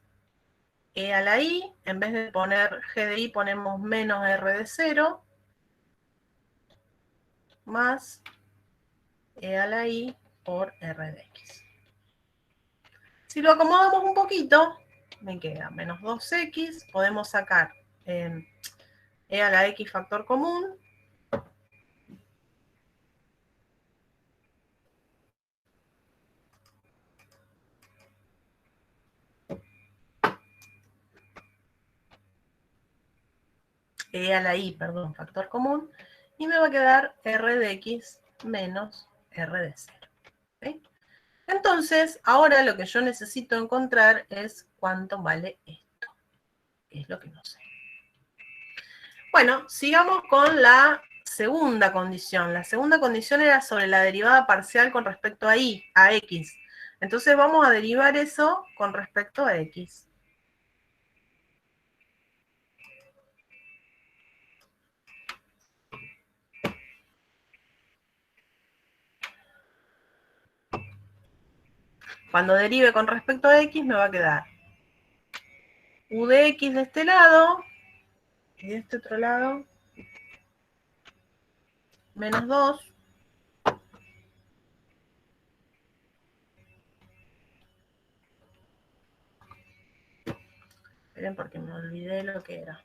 Speaker 1: E a la I, en vez de poner G de I ponemos menos R de 0, más E a la I por R de X. Si lo acomodamos un poquito, me queda menos 2X, podemos sacar E a la X factor común, E a la I, perdón, factor común, y me va a quedar R de X menos R de 0. ¿Okay? Entonces, ahora lo que yo necesito encontrar es cuánto vale esto, que es lo que no sé. Bueno, sigamos con la segunda condición. La segunda condición era sobre la derivada parcial con respecto a y, a x. Entonces vamos a derivar eso con respecto a x. Cuando derive con respecto a x me va a quedar u de x de este lado y de este otro lado menos 2 esperen porque me olvidé lo que era.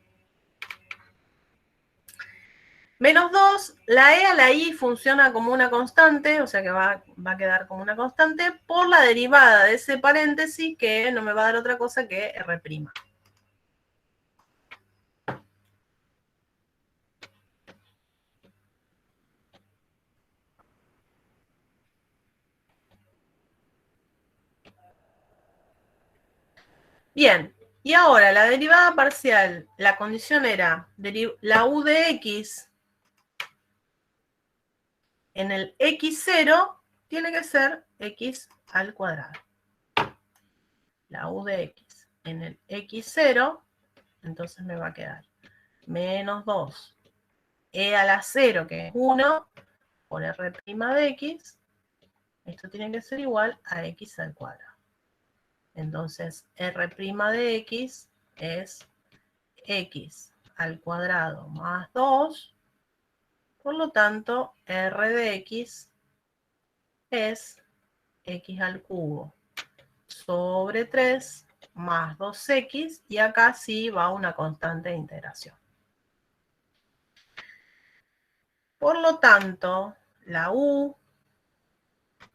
Speaker 1: Menos 2, la e a la i funciona como una constante, o sea que va a quedar como una constante, por la derivada de ese paréntesis que no me va a dar otra cosa que r'. Bien, y ahora la derivada parcial, la condición era la u de x en el x0 tiene que ser x al cuadrado. La u de x en el x0, entonces me va a quedar menos 2 e a la 0, que es 1, por r' de x, esto tiene que ser igual a x al cuadrado. Entonces, r' de x es x al cuadrado más 2, por lo tanto, r de x es x al cubo sobre 3 más 2x, y acá sí va una constante de integración. Por lo tanto, la u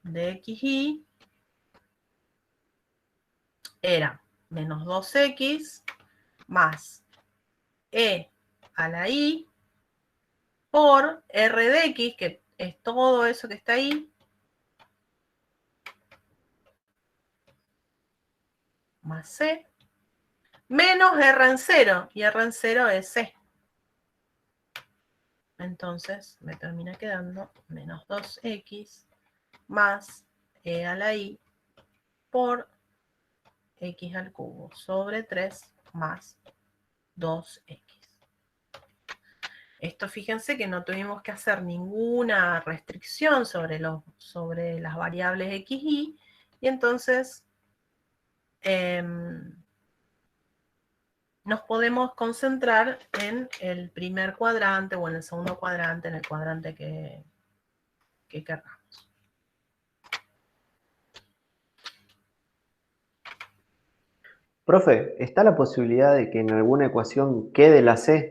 Speaker 1: de xy era menos 2x más e a la i por r de x, que es todo eso que está ahí, más C, menos R en 0, y R en 0 es C. Entonces me termina quedando menos 2x más e a la i por x al cubo sobre 3 más 2x. Esto fíjense que no tuvimos que hacer ninguna restricción sobre las variables x, y entonces nos podemos concentrar en el primer cuadrante o en el segundo cuadrante, en el cuadrante que queramos.
Speaker 3: Profe, ¿está la posibilidad de que en alguna ecuación quede la C?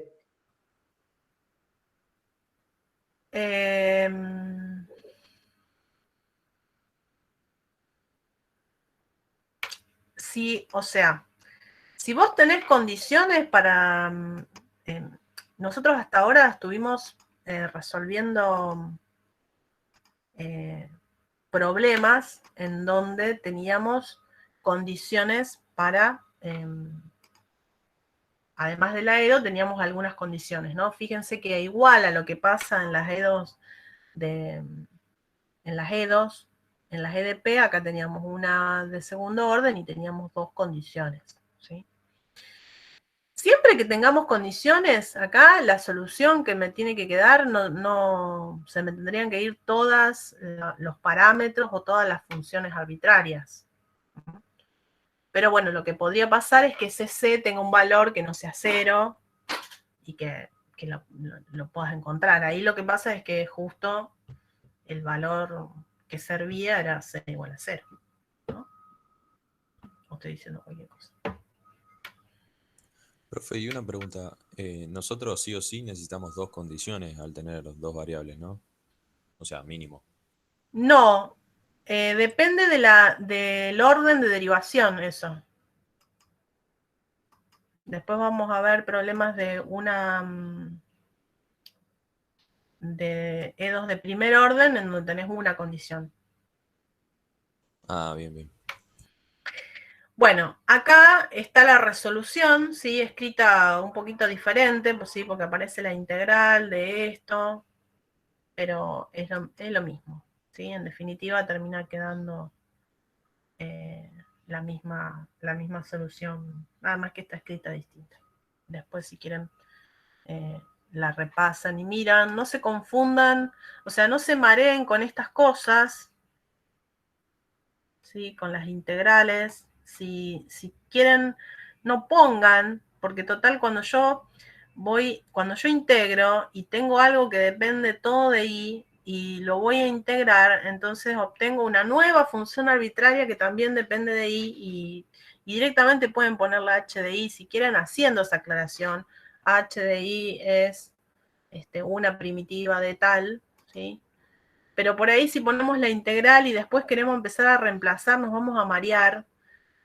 Speaker 1: Sí, o sea, si vos tenés condiciones para... nosotros hasta ahora estuvimos resolviendo problemas en donde teníamos condiciones para... además de la EDO, teníamos algunas condiciones, ¿no? Fíjense que igual a lo que pasa en las EDOs en las EDOs, en las EDP, acá teníamos una de segundo orden y teníamos dos condiciones, ¿sí? Siempre que tengamos condiciones, acá la solución que me tiene que quedar, no se me tendrían que ir todos los parámetros o todas las funciones arbitrarias. Pero bueno, lo que podría pasar es que ese C tenga un valor que no sea 0 y que lo puedas encontrar. Ahí lo que pasa es que justo el valor que servía era C igual a 0, ¿no? O estoy diciendo cualquier cosa.
Speaker 4: Profe, y una pregunta. Nosotros sí o sí necesitamos dos condiciones al tener dos variables, ¿no? O sea, mínimo.
Speaker 1: No, depende del orden de derivación, eso. Después vamos a ver problemas de de EDOs de primer orden en donde tenés una condición.
Speaker 4: Ah, bien, bien.
Speaker 1: Bueno, acá está la resolución, ¿sí? Escrita un poquito diferente, pues sí, porque aparece la integral de esto, pero es lo mismo, ¿sí? En definitiva termina quedando la misma solución, nada más que está escrita distinta. Después, si quieren, la repasan y miran, no se confundan, o sea, no se mareen con estas cosas, ¿sí? Con las integrales. Si quieren, no pongan, porque total cuando yo integro y tengo algo que depende todo de y lo voy a integrar, entonces obtengo una nueva función arbitraria que también depende de y directamente pueden poner la h de i si quieren, haciendo esa aclaración. H de i es una primitiva de tal, ¿sí? Pero por ahí si ponemos la integral y después queremos empezar a reemplazar, nos vamos a marear.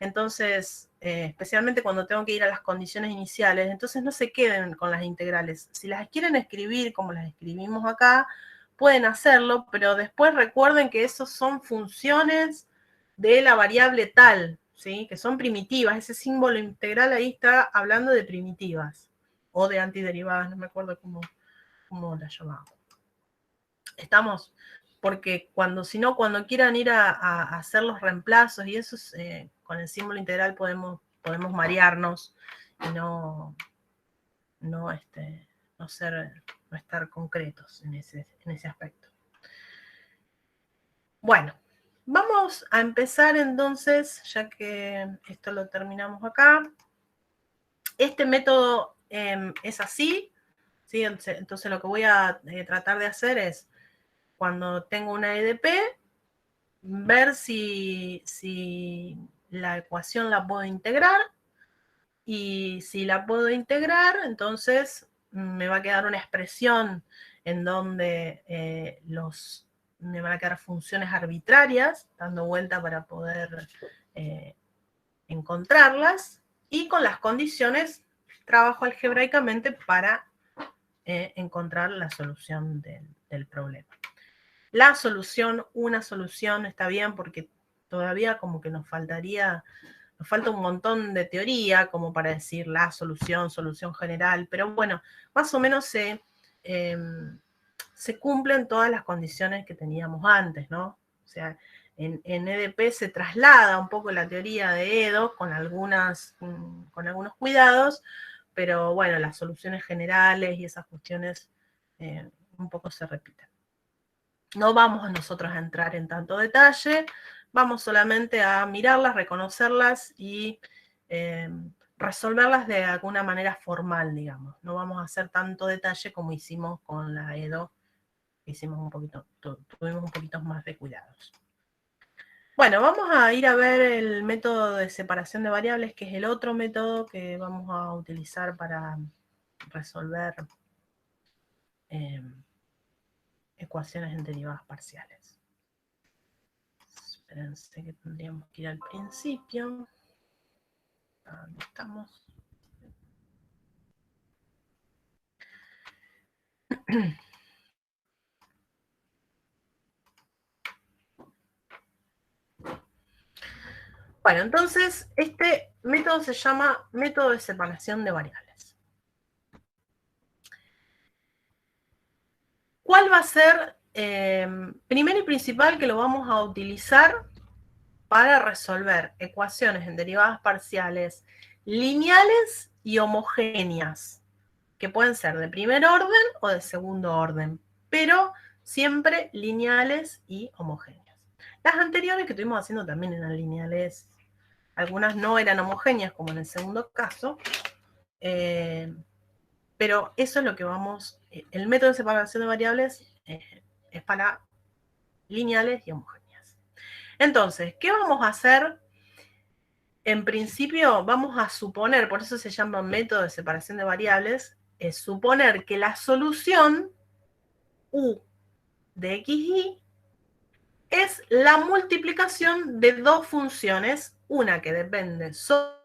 Speaker 1: Entonces, especialmente cuando tengo que ir a las condiciones iniciales, entonces no se queden con las integrales. Si las quieren escribir como las escribimos acá, pueden hacerlo, pero después recuerden que esos son funciones de la variable tal, ¿sí? Que son primitivas. Ese símbolo integral ahí está hablando de primitivas o de antiderivadas, no me acuerdo cómo la llamamos. ¿Estamos? Porque si no, cuando quieran ir a hacer los reemplazos y eso, con el símbolo integral podemos marearnos y no estar concretos en ese aspecto. Bueno, vamos a empezar entonces, ya que esto lo terminamos acá. Este método es así, ¿sí? Entonces lo que voy a tratar de hacer es, cuando tengo una EDP, ver si la ecuación la puedo integrar, y si la puedo integrar, entonces me va a quedar una expresión en donde me van a quedar funciones arbitrarias, dando vuelta para poder encontrarlas, y con las condiciones trabajo algebraicamente para encontrar la solución del problema. Una solución está bien, porque todavía como que nos faltaría nos falta un montón de teoría como para decir la solución, solución general, pero bueno, más o menos se cumplen todas las condiciones que teníamos antes, ¿no? O sea, en EDP se traslada un poco la teoría de Edo con algunos cuidados, pero bueno, las soluciones generales y esas cuestiones un poco se repiten. No vamos nosotros a entrar en tanto detalle, vamos solamente a mirarlas, reconocerlas y resolverlas de alguna manera formal, digamos. No vamos a hacer tanto detalle como hicimos con la Edo, tuvimos un poquito más de cuidados. Bueno, vamos a ir a ver el método de separación de variables, que es el otro método que vamos a utilizar para resolver ecuaciones en derivadas parciales. Espérense que tendríamos que ir al principio. ¿Dónde estamos? Bueno, entonces este método se llama método de separación de variables. ¿Cuál va a ser, primero y principal, que lo vamos a utilizar para resolver ecuaciones en derivadas parciales lineales y homogéneas, que pueden ser de primer orden o de segundo orden, pero siempre lineales y homogéneas? Las anteriores que estuvimos haciendo también eran lineales, algunas no eran homogéneas, como en el segundo caso, pero eso es lo que vamos, el método de separación de variables es para lineales y homogéneas. Entonces, ¿qué vamos a hacer? En principio vamos a suponer, por eso se llama método de separación de variables, es suponer que la solución U de xy es la multiplicación de dos funciones, una que depende solo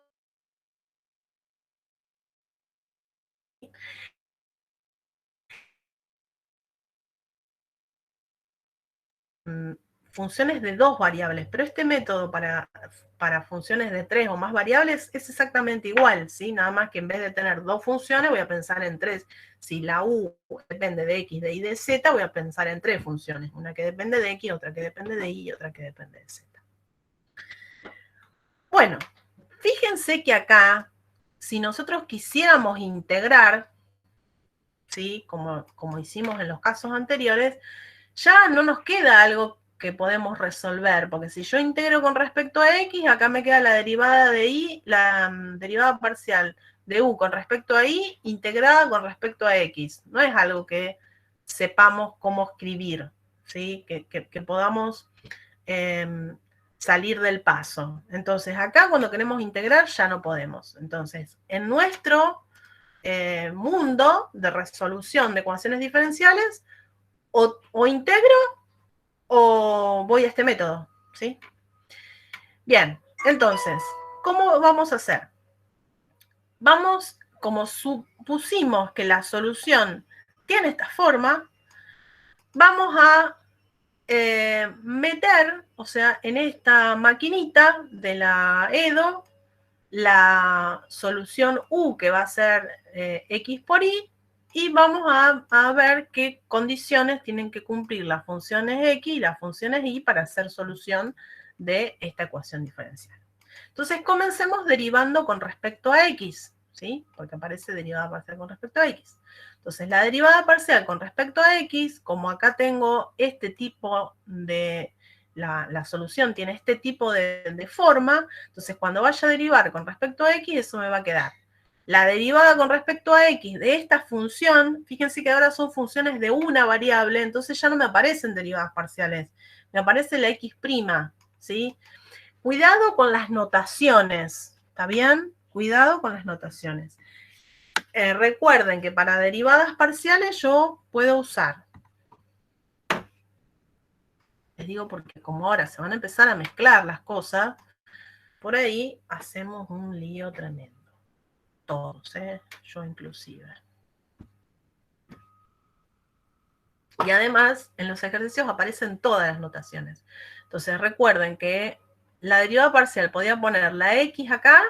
Speaker 1: funciones de dos variables, pero este método para funciones de tres o más variables es exactamente igual, ¿sí? Nada más que en vez de tener dos funciones voy a pensar en tres. Si la U depende de x, de y, de z, voy a pensar en tres funciones, una que depende de x, otra que depende de y y otra que depende de z. Bueno, fíjense que acá, si nosotros quisiéramos integrar, ¿sí? Como hicimos en los casos anteriores, ya no nos queda algo que podemos resolver, porque si yo integro con respecto a x, acá me queda la derivada de y, la derivada parcial de u con respecto a y, integrada con respecto a x. No es algo que sepamos cómo escribir, ¿sí? Que podamos salir del paso. Entonces, acá cuando queremos integrar ya no podemos. Entonces, en nuestro mundo de resolución de ecuaciones diferenciales, o integro o voy a este método, ¿sí? Bien, entonces, ¿cómo vamos a hacer? Vamos, como supusimos que la solución tiene esta forma, vamos a meter, o sea, en esta maquinita de la Edo, la solución U, que va a ser x por y, y vamos a ver qué condiciones tienen que cumplir las funciones x y las funciones y para hacer solución de esta ecuación diferencial. Entonces, comencemos derivando con respecto a x, ¿sí? Porque aparece derivada parcial con respecto a x. Entonces, la derivada parcial con respecto a x, como acá tengo este tipo de... La solución tiene este tipo de forma, entonces cuando vaya a derivar con respecto a x, eso me va a quedar. La derivada con respecto a x de esta función, fíjense que ahora son funciones de una variable, entonces ya no me aparecen derivadas parciales, me aparece la x', ¿sí? Cuidado con las notaciones, ¿está bien? Cuidado con las notaciones. Recuerden que para derivadas parciales yo puedo usar, les digo porque como ahora se van a empezar a mezclar las cosas, por ahí hacemos un lío tremendo. Todos, yo inclusive. Y además, en los ejercicios aparecen todas las notaciones. Entonces recuerden que la derivada parcial podía poner la x acá,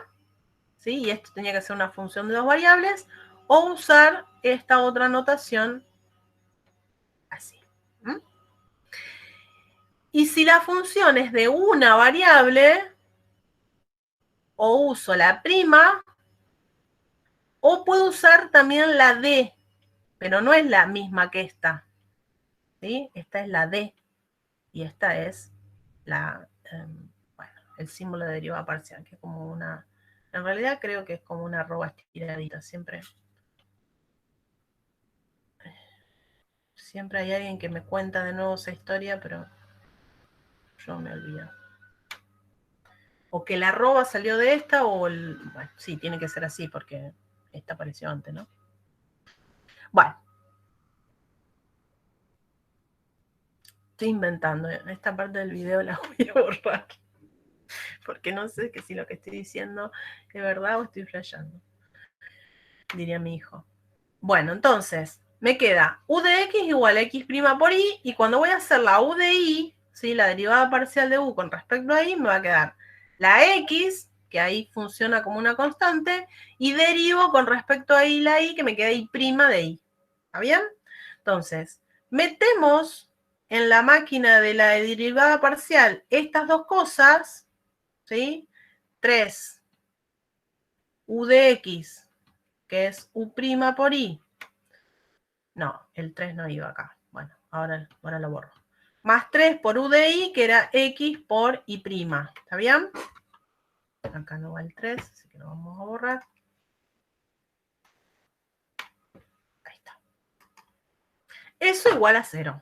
Speaker 1: ¿sí? Y esto tenía que ser una función de dos variables, o usar esta otra notación así. ¿Mm? Y si la función es de una variable, o uso la prima, o puedo usar también la d, pero no es la misma que esta, ¿sí? Esta es la d, y esta es la, bueno, el símbolo de derivada parcial, que es como una, en realidad creo que es como una arroba estiradita, siempre hay alguien que me cuenta de nuevo esa historia, pero yo me olvido. O que la arroba salió de esta, o el, bueno, sí, tiene que ser así, porque esta apareció antes, ¿no? Bueno. Estoy inventando. Esta parte del video la voy a borrar. Porque no sé que si lo que estoy diciendo es verdad o estoy flasheando. Diría mi hijo. Bueno, entonces, me queda u de x igual a x' por y, y cuando voy a hacer la u de y, ¿sí? La derivada parcial de u con respecto a y, me va a quedar la x, que ahí funciona como una constante, y derivo con respecto a y la y, que me queda y' de y. ¿Está bien? Entonces, metemos en la máquina de la derivada parcial estas dos cosas, ¿sí? 3 u de x, que es u' por y. No, el 3 no iba acá. Bueno, ahora lo borro. Más 3 por u de y, que era x por y'. ¿Está bien? Acá no va el 3, así que lo vamos a borrar. Ahí está. Eso igual a 0.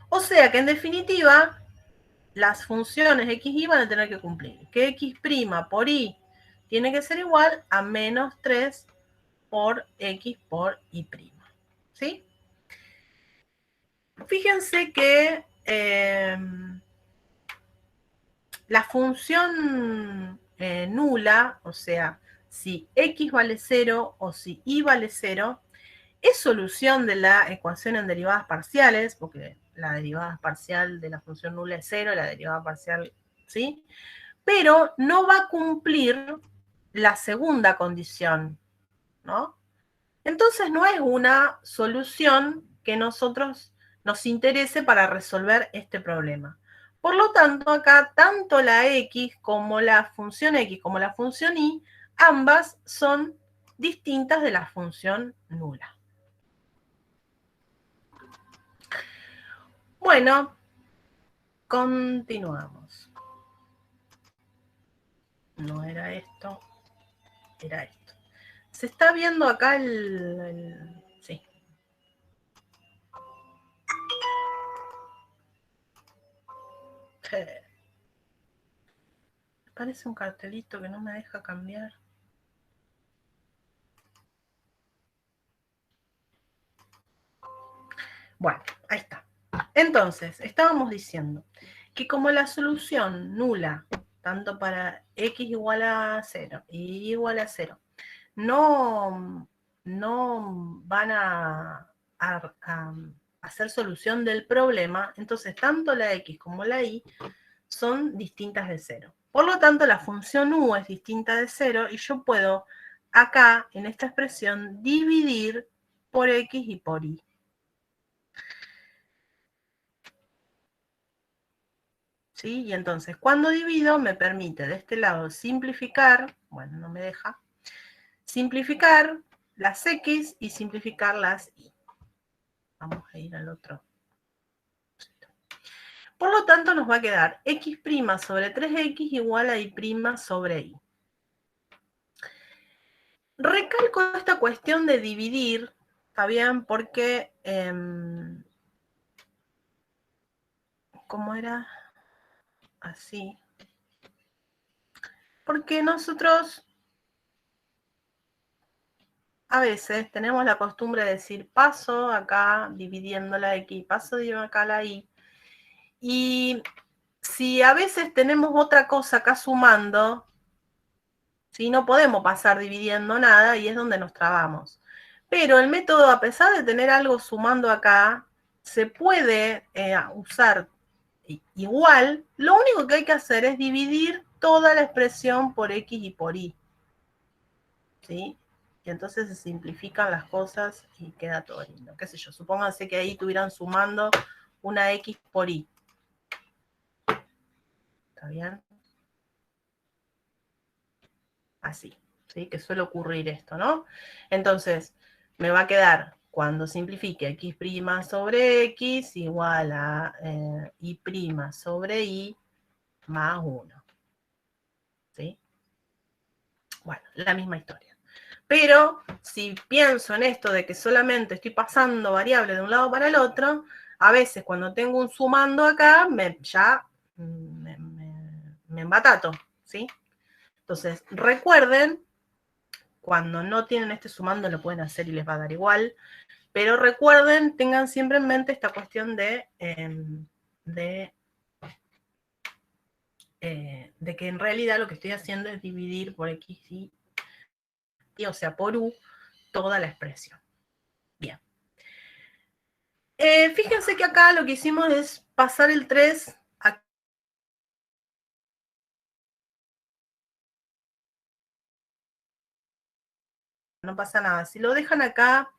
Speaker 1: O sea que en definitiva, las funciones x y van a tener que cumplir. Que x' por y tiene que ser igual a menos 3 por x por y'. ¿Sí? Fíjense que la función nula, o sea, si x vale 0 o si y vale 0, es solución de la ecuación en derivadas parciales, porque la derivada parcial de la función nula es 0, la derivada parcial, ¿sí? Pero no va a cumplir la segunda condición, ¿no? Entonces no es una solución que nosotros nos interese para resolver este problema. Por lo tanto, acá tanto la x como la función x como la función y, ambas son distintas de la función nula. Bueno, continuamos. No era esto, era esto. Se está viendo acá sí. Parece un cartelito que no me deja cambiar. Bueno, ahí está. Entonces, estábamos diciendo que como la solución nula, tanto para x igual a 0 y y igual a 0, no van a hacer solución del problema, entonces tanto la x como la y son distintas de 0. Por lo tanto, la función u es distinta de 0 y yo puedo acá, en esta expresión, dividir por x y por y. ¿Sí? Y entonces, cuando divido, me permite de este lado simplificar, bueno, no me deja, simplificar las x y simplificar las y. Vamos a ir al otro. Por lo tanto, nos va a quedar x' sobre 3x igual a y' sobre y. Recalco esta cuestión de dividir, ¿está bien? Porque, ¿cómo era? Así. Porque nosotros a veces tenemos la costumbre de decir paso acá dividiendo la x, paso dividiendo acá la y. Y si a veces tenemos otra cosa acá sumando, ¿sí? No podemos pasar dividiendo nada y es donde nos trabamos. Pero el método, a pesar de tener algo sumando acá, se puede usar igual, lo único que hay que hacer es dividir toda la expresión por X y por Y. ¿Sí? Y entonces se simplifican las cosas y queda todo lindo. Qué sé yo, supónganse que ahí estuvieran sumando una X por Y. ¿Está bien? Así, ¿sí? Que suele ocurrir esto, ¿no? Entonces, me va a quedar, cuando simplifique X' sobre X igual a Y' sobre Y más 1. ¿Sí? Bueno, la misma historia. Pero si pienso en esto de que solamente estoy pasando variables de un lado para el otro, a veces cuando tengo un sumando acá, me embatato, ¿sí? Entonces, recuerden, cuando no tienen este sumando lo pueden hacer y les va a dar igual, pero recuerden, tengan siempre en mente esta cuestión de que en realidad lo que estoy haciendo es dividir por X y, o sea, por U, toda la expresión. Bien. Fíjense que acá lo que hicimos es pasar el 3 a... No pasa nada. Si lo dejan acá,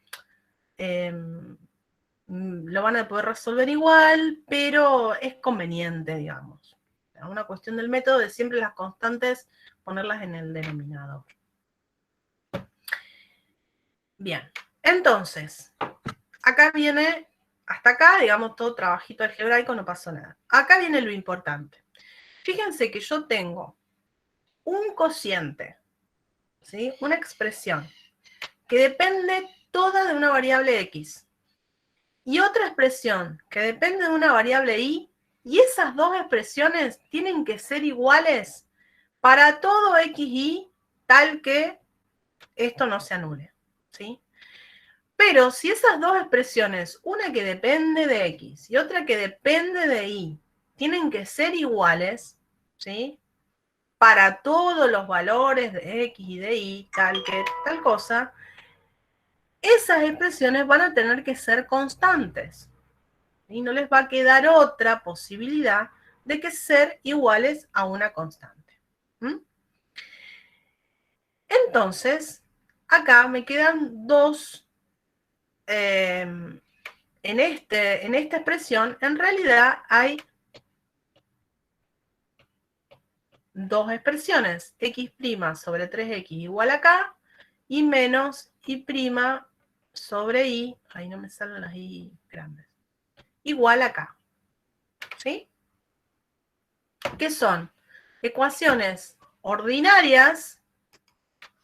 Speaker 1: lo van a poder resolver igual, pero es conveniente, digamos. Una cuestión del método de siempre las constantes ponerlas en el denominador. Bien, entonces, acá viene, hasta acá, digamos, todo trabajito algebraico, no pasó nada. Acá viene lo importante. Fíjense que yo tengo un cociente, ¿sí? Una expresión que depende toda de una variable x, y otra expresión que depende de una variable y esas dos expresiones tienen que ser iguales para todo x, y, tal que esto no se anule, ¿sí? Pero si esas dos expresiones, una que depende de x y otra que depende de y, tienen que ser iguales, ¿sí? Para todos los valores de x y de y, tal que tal cosa, esas expresiones van a tener que ser constantes. Y no les va a quedar otra posibilidad de que ser iguales a una constante. Entonces, acá me quedan dos, en esta expresión, en realidad hay dos expresiones, x' sobre 3x igual a k, y menos y' sobre y, ahí no me salen las y grandes, igual a k. ¿Sí? ¿Qué son? Ecuaciones ordinarias,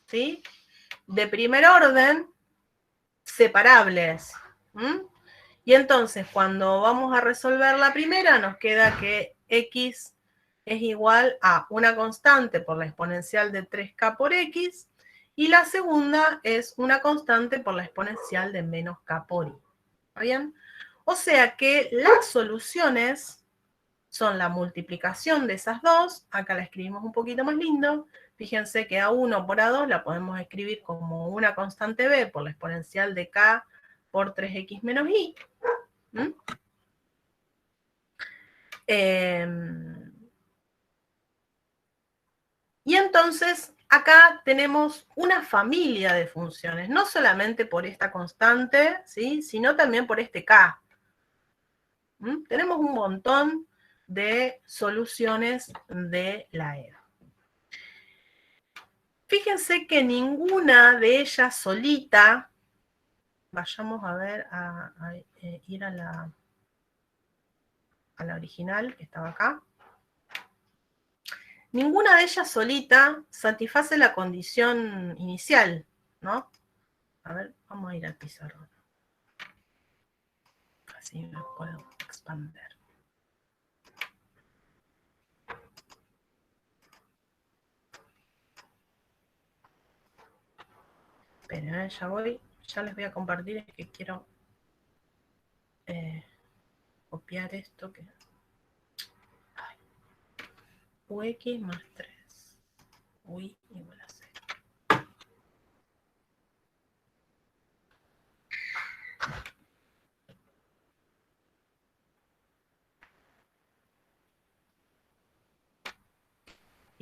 Speaker 1: ¿sí? De primer orden, separables. Y entonces, cuando vamos a resolver la primera, nos queda que x es igual a una constante por la exponencial de 3k por x, y la segunda es una constante por la exponencial de menos k por y. ¿Está bien? O sea que las soluciones son la multiplicación de esas dos. Acá la escribimos un poquito más lindo. Fíjense que A1 por A2 la podemos escribir como una constante b por la exponencial de k por 3x menos y. Y entonces acá tenemos una familia de funciones, no solamente por esta constante, ¿sí? Sino también por este k. Tenemos un montón de soluciones de la EDA. Fíjense que ninguna de ellas solita, vayamos a ver, ir a la original que estaba acá. Ninguna de ellas solita satisface la condición inicial, ¿no? A ver, vamos a ir al pizarrón. Así me puedo expandir. Esperen, ya voy. Ya les voy a compartir, es que quiero copiar esto que... Ay. UX más 3. UI igual a 0.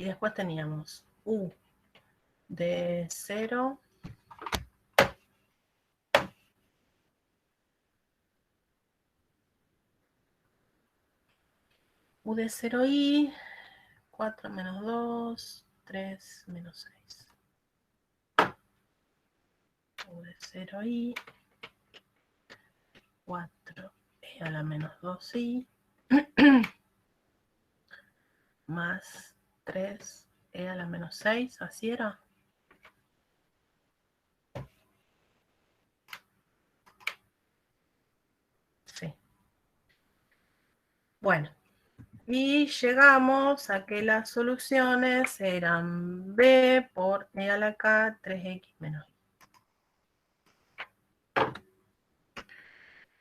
Speaker 1: y después teníamos U de 0. U de 0i, 4 menos 2, 3 menos 6. U de 0i, 4e a la menos 2i, más 3e a la menos 6, ¿así era? Sí. Bueno, y llegamos a que las soluciones eran b por e a la k, 3x menos i.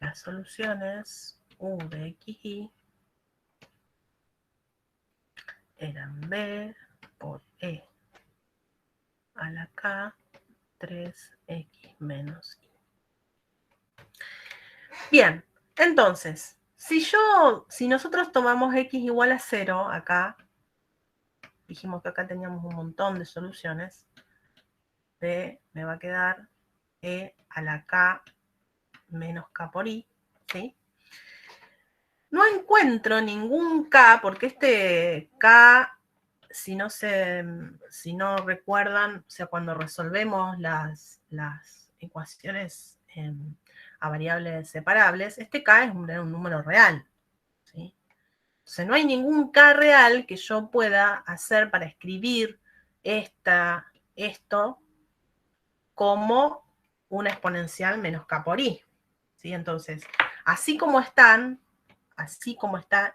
Speaker 1: Las soluciones u de xy eran b por e a la k, 3x menos i. Bien, entonces, si nosotros tomamos x igual a 0 acá, dijimos que acá teníamos un montón de soluciones, b me va a quedar e a la k menos k por i, ¿sí? No encuentro ningún k, porque este k, si no recuerdan, o sea, cuando resolvemos las ecuaciones a variables separables, este k es un número real, ¿sí? Entonces no hay ningún k real que yo pueda hacer para escribir esto como una exponencial menos k por i, ¿sí? Entonces, así como está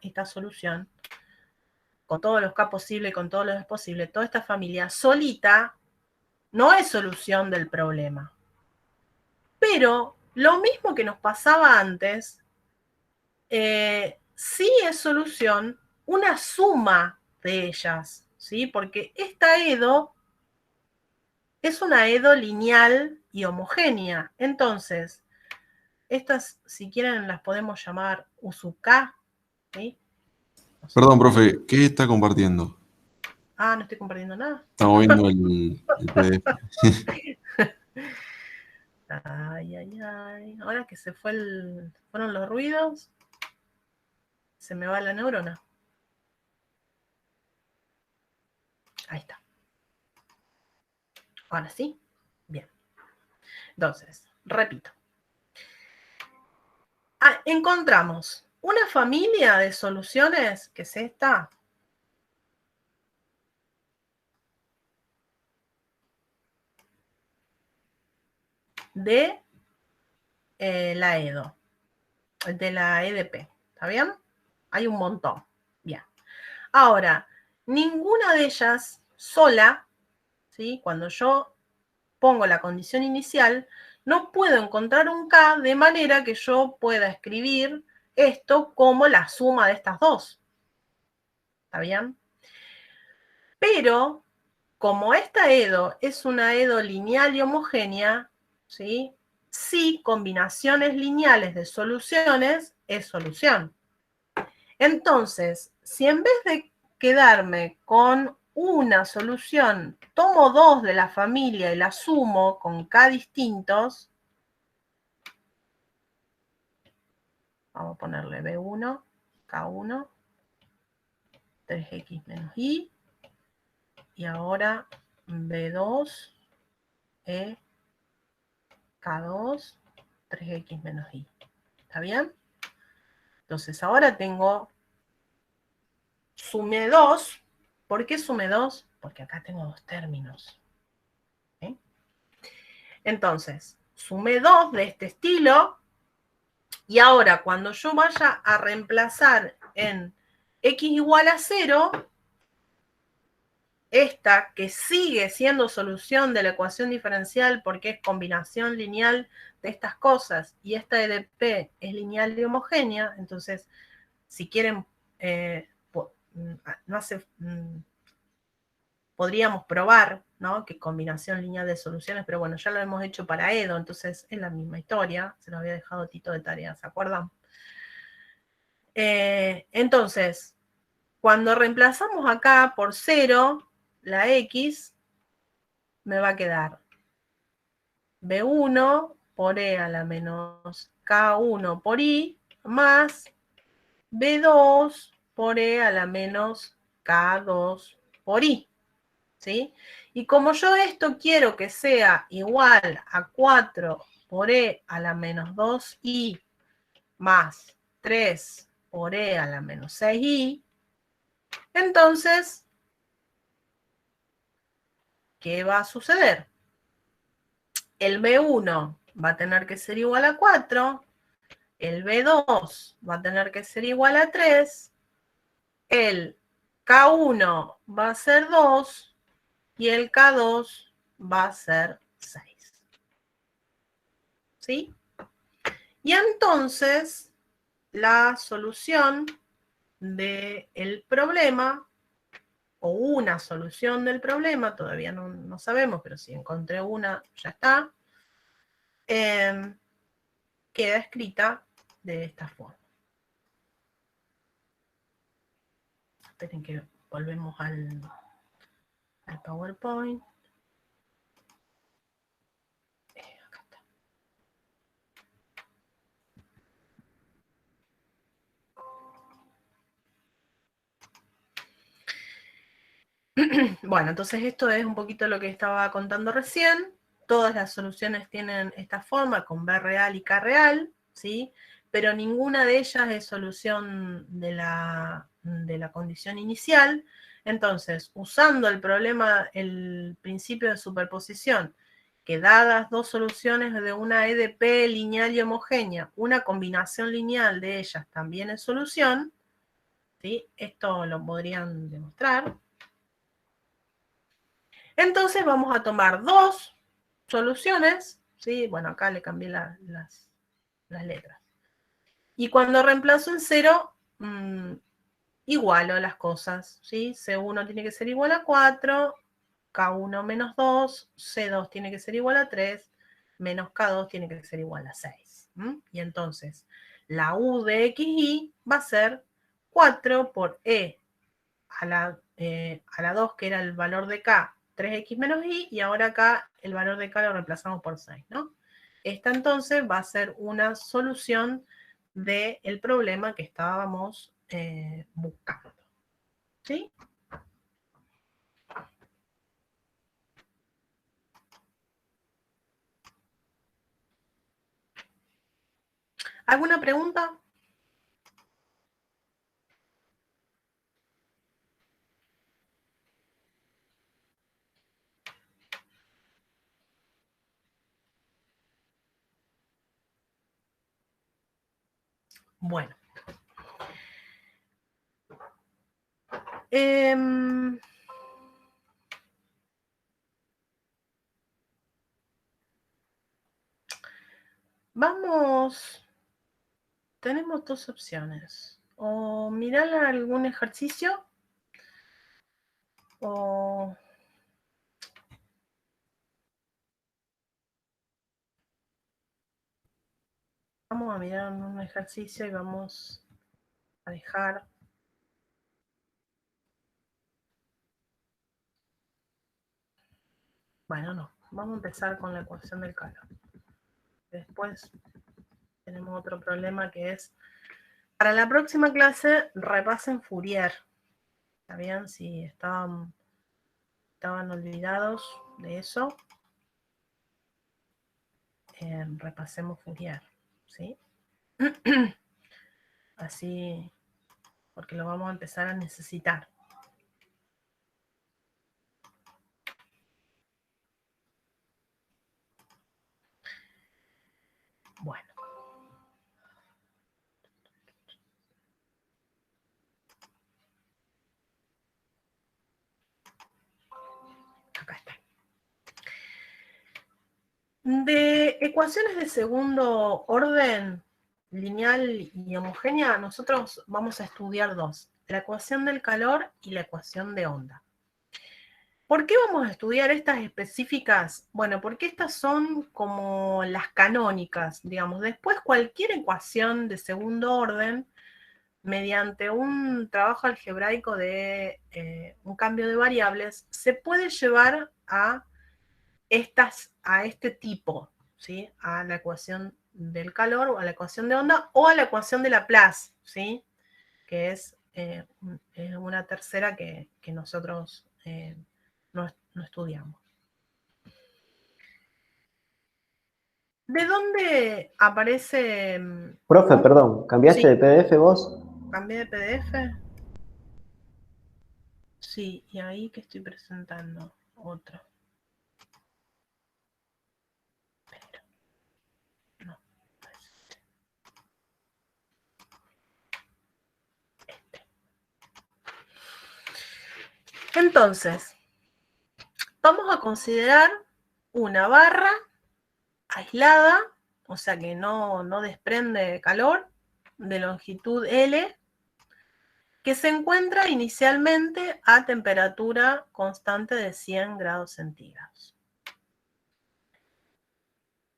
Speaker 1: esta solución, con todos los k posibles y con todos los es posible, toda esta familia solita no es solución del problema. Pero lo mismo que nos pasaba antes, sí es solución una suma de ellas, ¿sí? Porque esta EDO es una EDO lineal y homogénea. Entonces, estas, si quieren, las podemos llamar U sub K, ¿sí?
Speaker 5: Perdón, profe, ¿qué está compartiendo?
Speaker 1: Ah, no estoy compartiendo nada.
Speaker 5: Estamos viendo el PDF.
Speaker 1: Ay, ay, ay. Ahora que fueron los ruidos, se me va la neurona. Ahí está. Ahora sí. Bien. Entonces, repito. Encontramos una familia de soluciones, que es esta, de la EDO, de la EDP. ¿Está bien? Hay un montón. Bien. Ahora, ninguna de ellas sola, ¿sí? Cuando yo pongo la condición inicial, no puedo encontrar un K de manera que yo pueda escribir esto como la suma de estas dos. ¿Está bien? Pero, como esta EDO es una EDO lineal y homogénea, ¿sí? Sí, combinaciones lineales de soluciones es solución. Entonces, si en vez de quedarme con una solución, tomo dos de la familia y las sumo con K distintos, vamos a ponerle B1, K1, 3x menos y, y ahora B2, E, K2, 3x menos y. ¿Está bien? Entonces ahora sumé 2. ¿Por qué sumé 2? Porque acá tengo dos términos. ¿Sí? Entonces, sumé 2 de este estilo, y ahora cuando yo vaya a reemplazar en x igual a 0, esta que sigue siendo solución de la ecuación diferencial porque es combinación lineal de estas cosas, y esta EDP es lineal y homogénea, entonces, si quieren, podríamos probar, ¿no?, que combinación lineal de soluciones, pero bueno, ya lo hemos hecho para EDO, entonces es la misma historia, se lo había dejado Tito de tarea, ¿se acuerdan? Entonces, Cuando reemplazamos acá por 0, la X me va a quedar B1 por E a la menos K1 por I más B2 por E a la menos K2 por I. ¿Sí? Y como yo esto quiero que sea igual a 4 por E a la menos 2I más 3 por E a la menos 6I, entonces, ¿qué va a suceder? El B1 va a tener que ser igual a 4, el B2 va a tener que ser igual a 3, el K1 va a ser 2 y el K2 va a ser 6. ¿Sí? Y entonces, la solución del problema, o una solución del problema, todavía no sabemos, pero si encontré una, ya está, queda escrita de esta forma. Esperen que volvemos al PowerPoint. Acá está. Bueno, entonces esto es un poquito lo que estaba contando recién. Todas las soluciones tienen esta forma con B real y K real, ¿sí? Pero ninguna de ellas es solución de la condición inicial. Entonces, usando el principio de superposición, que dadas dos soluciones de una EDP lineal y homogénea, una combinación lineal de ellas también es solución, ¿sí? Esto lo podrían demostrar. Entonces vamos a tomar dos soluciones, ¿sí? Bueno, acá le cambié las letras. Y cuando reemplazo en 0, igualo las cosas, ¿sí? C1 tiene que ser igual a 4, K1 menos 2, C2 tiene que ser igual a 3, menos K2 tiene que ser igual a 6. Y entonces, la U de XY va a ser 4 por E a la 2, que era el valor de K, 3X menos Y, y ahora acá el valor de K lo reemplazamos por 6, ¿no? Esta entonces va a ser una solución del problema que estábamos buscando. ¿Sí? ¿Alguna pregunta? Bueno. Tenemos dos opciones. O mirar algún ejercicio, o vamos a mirar un ejercicio y vamos a dejar... Bueno, no. Vamos a empezar con la ecuación del calor. Después tenemos otro problema que es... Para la próxima clase, repasen Fourier. ¿Está bien? Si estaban olvidados de eso, repasemos Fourier, ¿sí? Así, porque lo vamos a empezar a necesitar. Bueno. Acá está. De ecuaciones de segundo orden, lineal y homogénea, nosotros vamos a estudiar dos. La ecuación del calor y la ecuación de onda. ¿Por qué vamos a estudiar estas específicas? Bueno, porque estas son como las canónicas, digamos. Después cualquier ecuación de segundo orden mediante un trabajo algebraico de un cambio de variables, se puede llevar a este tipo, ¿sí? A la ecuación del calor, o a la ecuación de onda, o a la ecuación de Laplace, ¿sí? Que es una tercera que nosotros no estudiamos. ¿De dónde aparece?
Speaker 3: Profe, perdón, ¿cambiaste
Speaker 1: Sí.
Speaker 3: de PDF vos?
Speaker 1: ¿Cambié de PDF? Sí, y ahí que estoy presentando otro. Pero, no. Este. Entonces, vamos a considerar una barra aislada, o sea que no desprende calor, de longitud L, que se encuentra inicialmente a temperatura constante de 100 grados centígrados.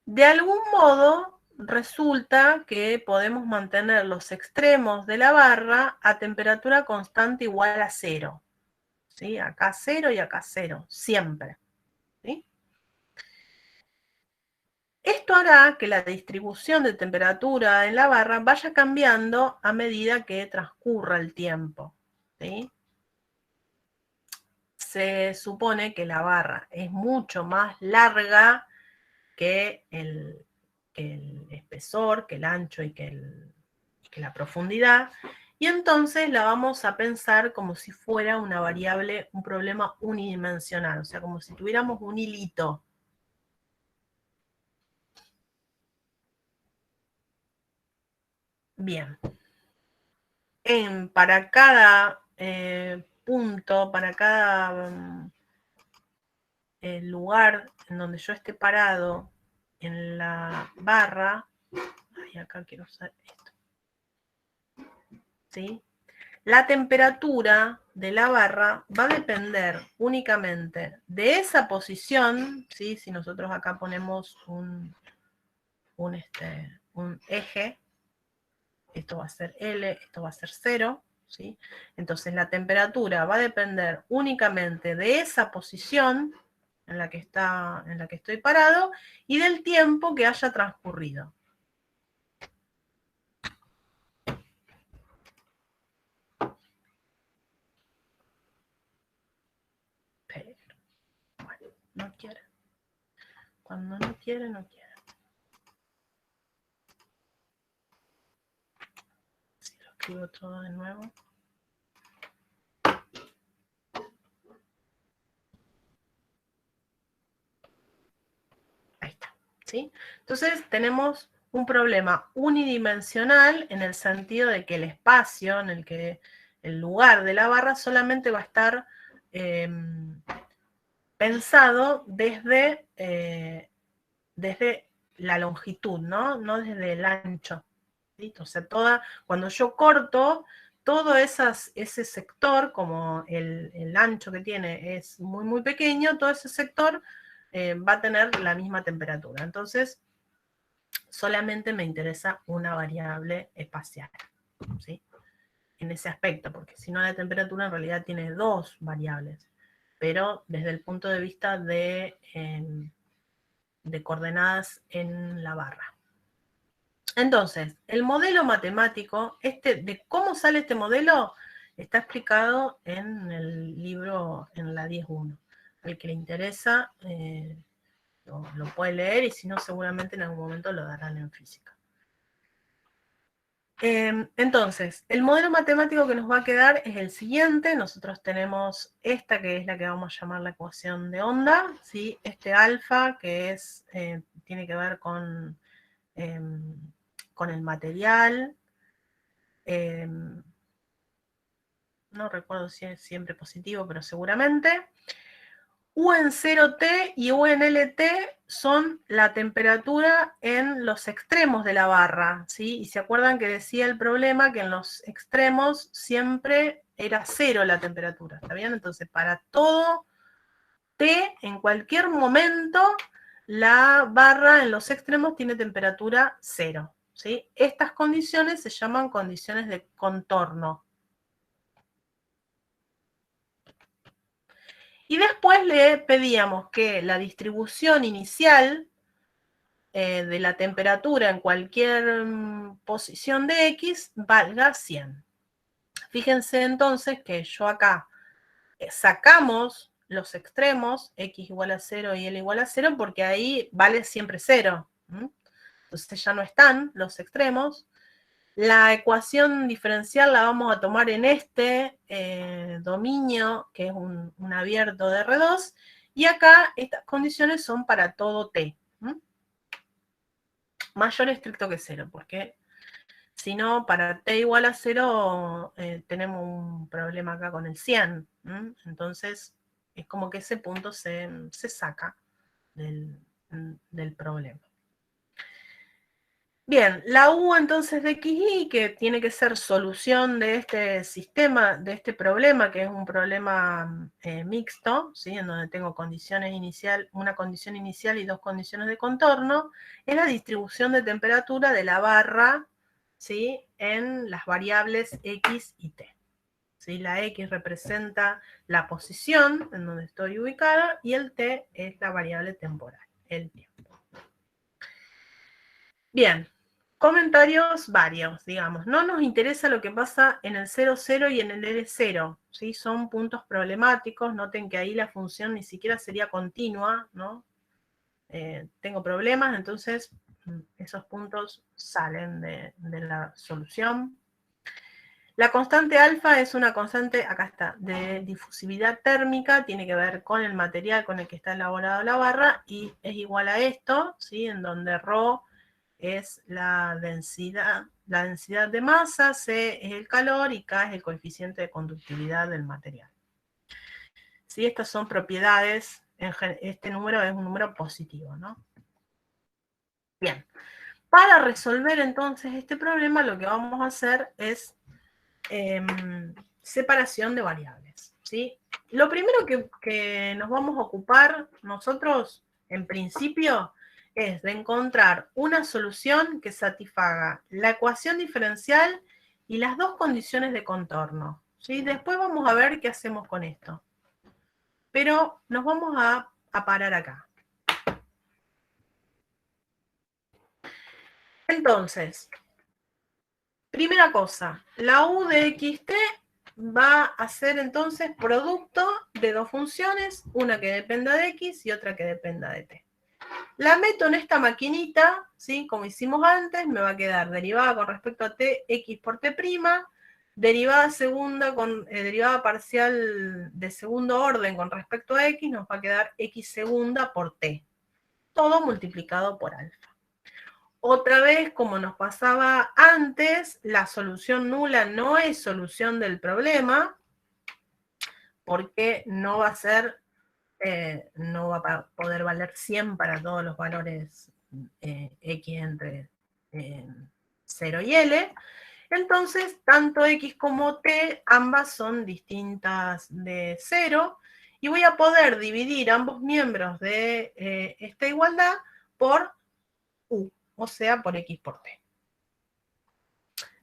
Speaker 1: De algún modo, resulta que podemos mantener los extremos de la barra a temperatura constante igual a 0. ¿Sí? Acá 0 y acá 0, siempre. ¿Sí? Esto hará que la distribución de temperatura en la barra vaya cambiando a medida que transcurra el tiempo. ¿Sí? Se supone que la barra es mucho más larga que el espesor, que el ancho y que la profundidad, y entonces la vamos a pensar como si fuera una variable, un problema unidimensional, o sea, como si tuviéramos un hilito. Bien. Para cada punto, para cada lugar en donde yo esté parado en la barra, ay, acá quiero usar esto, ¿sí? La temperatura de la barra va a depender únicamente de esa posición, ¿sí? Si nosotros acá ponemos un eje, esto va a ser L, esto va a ser 0, ¿sí? Entonces la temperatura va a depender únicamente de esa posición en la que estoy parado y del tiempo que haya transcurrido. Pero, bueno, no quiere. Cuando no quiere, no quiere. Si lo escribo todo de nuevo. Ahí está, ¿sí? Entonces tenemos un problema unidimensional en el sentido de que el espacio en el que el lugar de la barra solamente va a estar pensado desde la longitud, ¿no? No desde el ancho. ¿Sí? O sea, cuando yo corto, todo ese sector, como el ancho que tiene es muy, muy pequeño, todo ese sector va a tener la misma temperatura. Entonces, solamente me interesa una variable espacial, ¿sí? En ese aspecto, porque si no la temperatura en realidad tiene dos variables, pero desde el punto de vista de coordenadas en la barra. Entonces, el modelo matemático, de cómo sale este modelo, está explicado en el libro, en la 10.1. Al que le interesa, lo puede leer, y si no, seguramente en algún momento lo darán en física. Entonces, el modelo matemático que nos va a quedar es el siguiente. Nosotros tenemos esta, que es la que vamos a llamar la ecuación de onda, ¿sí? Este alfa, que tiene que ver con el material. No recuerdo si es siempre positivo, pero seguramente. U en 0T y U en LT son la temperatura en los extremos de la barra, ¿sí? Y se acuerdan que decía el problema que en los extremos siempre era 0 la temperatura, ¿está bien? Entonces, para todo T, en cualquier momento, la barra en los extremos tiene temperatura 0, ¿sí? Estas condiciones se llaman condiciones de contorno. Y después le pedíamos que la distribución inicial de la temperatura en cualquier posición de X valga 100. Fíjense entonces que yo acá sacamos los extremos, X igual a 0 y L igual a 0, porque ahí vale siempre 0. Entonces ya no están los extremos. La ecuación diferencial la vamos a tomar en este dominio, que es un abierto de R2, y acá estas condiciones son para todo T. Mayor estricto que 0, porque si no, para T igual a 0 tenemos un problema acá con el 100. Entonces, es como que ese punto se saca del problema. Bien, la U entonces de XY, que tiene que ser solución de este sistema, de este problema, que es un problema mixto, ¿sí? En donde tengo una condición inicial y dos condiciones de contorno, es la distribución de temperatura de la barra, ¿sí? En las variables X y T. ¿Sí? La X representa la posición en donde estoy ubicada y el T es la variable temporal, el tiempo. Bien. Comentarios varios, digamos. No nos interesa lo que pasa en el 0, 0 y en el L0, ¿sí? Son puntos problemáticos. Noten que ahí la función ni siquiera sería continua, ¿no? Tengo problemas, entonces esos puntos salen de la solución. La constante alfa es una constante, acá está, de difusividad térmica, tiene que ver con el material con el que está elaborada la barra, y es igual a esto, ¿sí? En donde ρ es la densidad de masa, C es el calor y K es el coeficiente de conductividad del material. ¿Sí? Estas son propiedades, este número es un número positivo, ¿no? Bien, para resolver entonces este problema lo que vamos a hacer es separación de variables, ¿sí? Lo primero que nos vamos a ocupar nosotros, en principio, es de encontrar una solución que satisfaga la ecuación diferencial y las dos condiciones de contorno, ¿sí? Después vamos a ver qué hacemos con esto. Pero nos vamos a parar acá. Entonces, primera cosa, la U de XT va a ser entonces producto de dos funciones, una que dependa de X y otra que dependa de T. La meto en esta maquinita, ¿sí? Como hicimos antes, me va a quedar derivada con respecto a T, X por T', derivada parcial de segundo orden con respecto a X, nos va a quedar X segunda por T. Todo multiplicado por alfa. Otra vez, como nos pasaba antes, la solución nula no es solución del problema, porque no va a poder valer 100 para todos los valores X entre 0 y L. Entonces, tanto X como T, ambas son distintas de 0, y voy a poder dividir ambos miembros de esta igualdad por U, o sea, por X por T.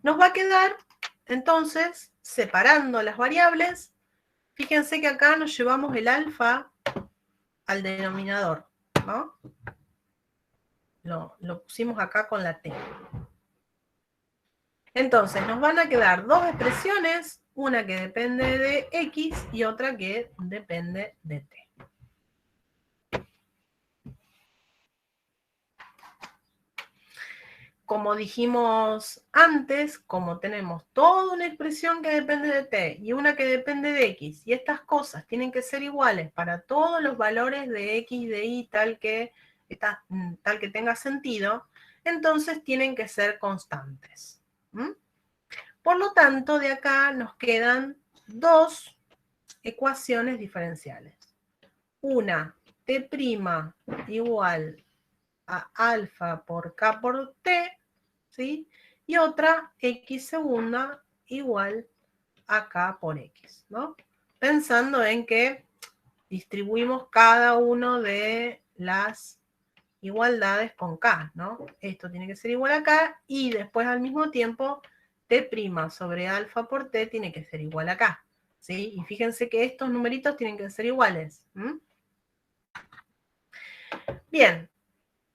Speaker 1: Nos va a quedar, entonces, separando las variables. Fíjense que acá nos llevamos el alfa al denominador, ¿no? Lo pusimos acá con la T. Entonces, nos van a quedar dos expresiones, una que depende de X y otra que depende de T. Como dijimos antes, como tenemos toda una expresión que depende de T y una que depende de X, y estas cosas tienen que ser iguales para todos los valores de X y de Y tal que tenga sentido, entonces tienen que ser constantes. Por lo tanto, de acá nos quedan dos ecuaciones diferenciales. Una, T' igual a alfa por K por T, ¿sí? Y otra, X segunda igual a K por X, ¿no? Pensando en que distribuimos cada uno de las igualdades con K, ¿no? Esto tiene que ser igual a K y después al mismo tiempo T' sobre alfa por T tiene que ser igual a K, ¿sí? Y fíjense que estos numeritos tienen que ser iguales. Bien,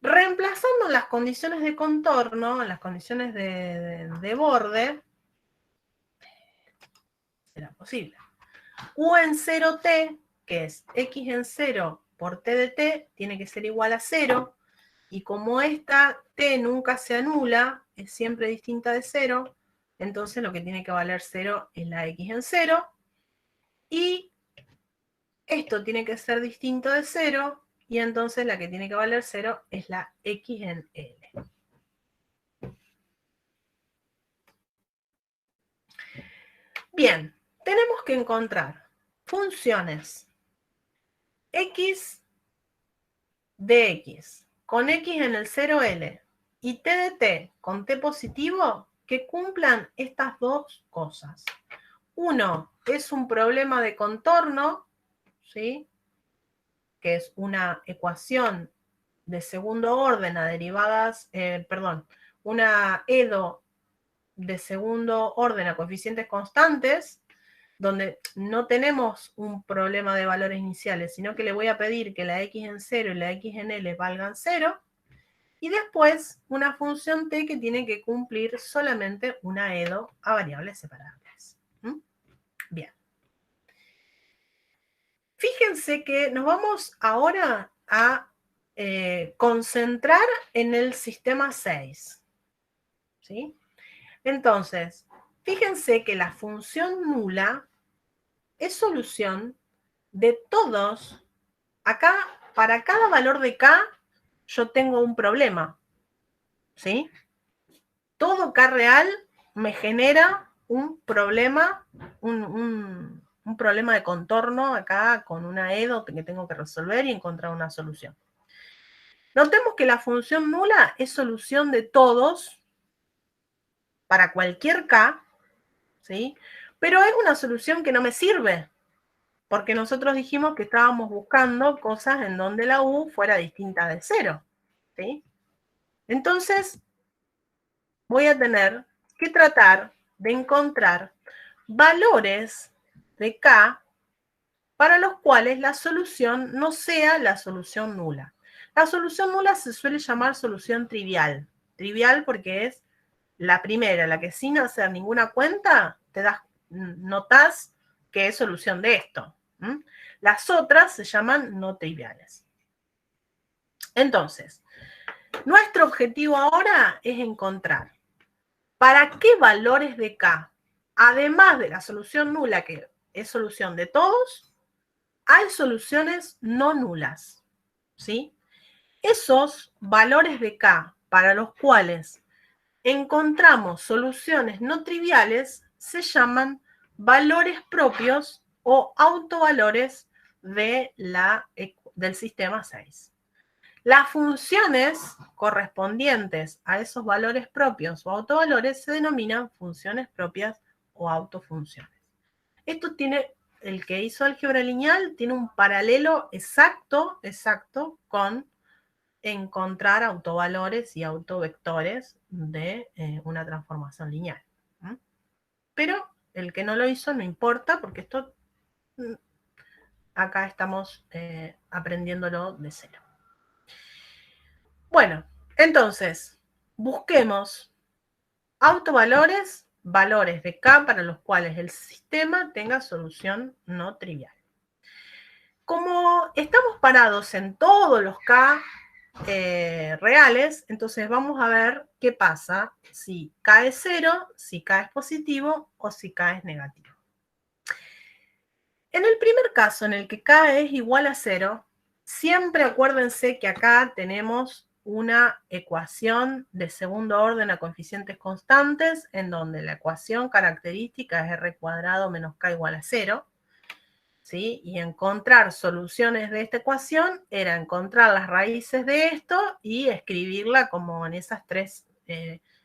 Speaker 1: reemplazando las condiciones de contorno, las condiciones de borde, será posible. U en 0t, que es x en 0 por t de t, tiene que ser igual a 0, y como esta t nunca se anula, es siempre distinta de 0, entonces lo que tiene que valer 0 es la x en 0, y esto tiene que ser distinto de 0, y entonces la que tiene que valer 0 es la x en L. Bien, tenemos que encontrar funciones x de x con x en el 0L y t de t con t positivo que cumplan estas dos cosas. Uno es un problema de contorno, ¿sí? Que es una ecuación de segundo orden a derivadas, una EDO de segundo orden a coeficientes constantes, donde no tenemos un problema de valores iniciales, sino que le voy a pedir que la x en 0 y la x en L valgan 0, y después una función t que tiene que cumplir solamente una EDO a variables separables. Bien. Fíjense que nos vamos ahora a concentrar en el sistema 6. ¿Sí? Entonces, fíjense que la función nula es solución de todos. Acá, para cada valor de K, yo tengo un problema. ¿Sí? Todo K real me genera un problema, un problema de contorno acá con una EDO que tengo que resolver y encontrar una solución. Notemos que la función nula es solución de todos para cualquier K, ¿sí? Pero es una solución que no me sirve, porque nosotros dijimos que estábamos buscando cosas en donde la U fuera distinta de 0, ¿sí? Entonces, voy a tener que tratar de encontrar valores de K para los cuales la solución no sea la solución nula. La solución nula se suele llamar solución trivial. Trivial porque es la primera, la que sin hacer ninguna cuenta, notás que es solución de esto. Las otras se llaman no triviales. Entonces, nuestro objetivo ahora es encontrar para qué valores de K, además de la solución nula, que es solución de todos, hay soluciones no nulas, ¿sí? Esos valores de K para los cuales encontramos soluciones no triviales se llaman valores propios o autovalores del sistema 6. Las funciones correspondientes a esos valores propios o autovalores se denominan funciones propias o autofunciones. Esto tiene, el que hizo álgebra lineal, tiene un paralelo exacto con encontrar autovalores y autovectores de una transformación lineal. Pero el que no lo hizo no importa, porque esto acá estamos aprendiéndolo de cero. Bueno, entonces, busquemos autovalores, valores de K para los cuales el sistema tenga solución no trivial. Como estamos parados en todos los K reales, entonces vamos a ver qué pasa si K es 0, si K es positivo o si K es negativo. En el primer caso, en el que K es igual a 0, siempre acuérdense que acá tenemos una ecuación de segundo orden a coeficientes constantes, en donde la ecuación característica es r cuadrado menos k igual a 0, ¿sí? Y encontrar soluciones de esta ecuación era encontrar las raíces de esto y escribirla como en esas tres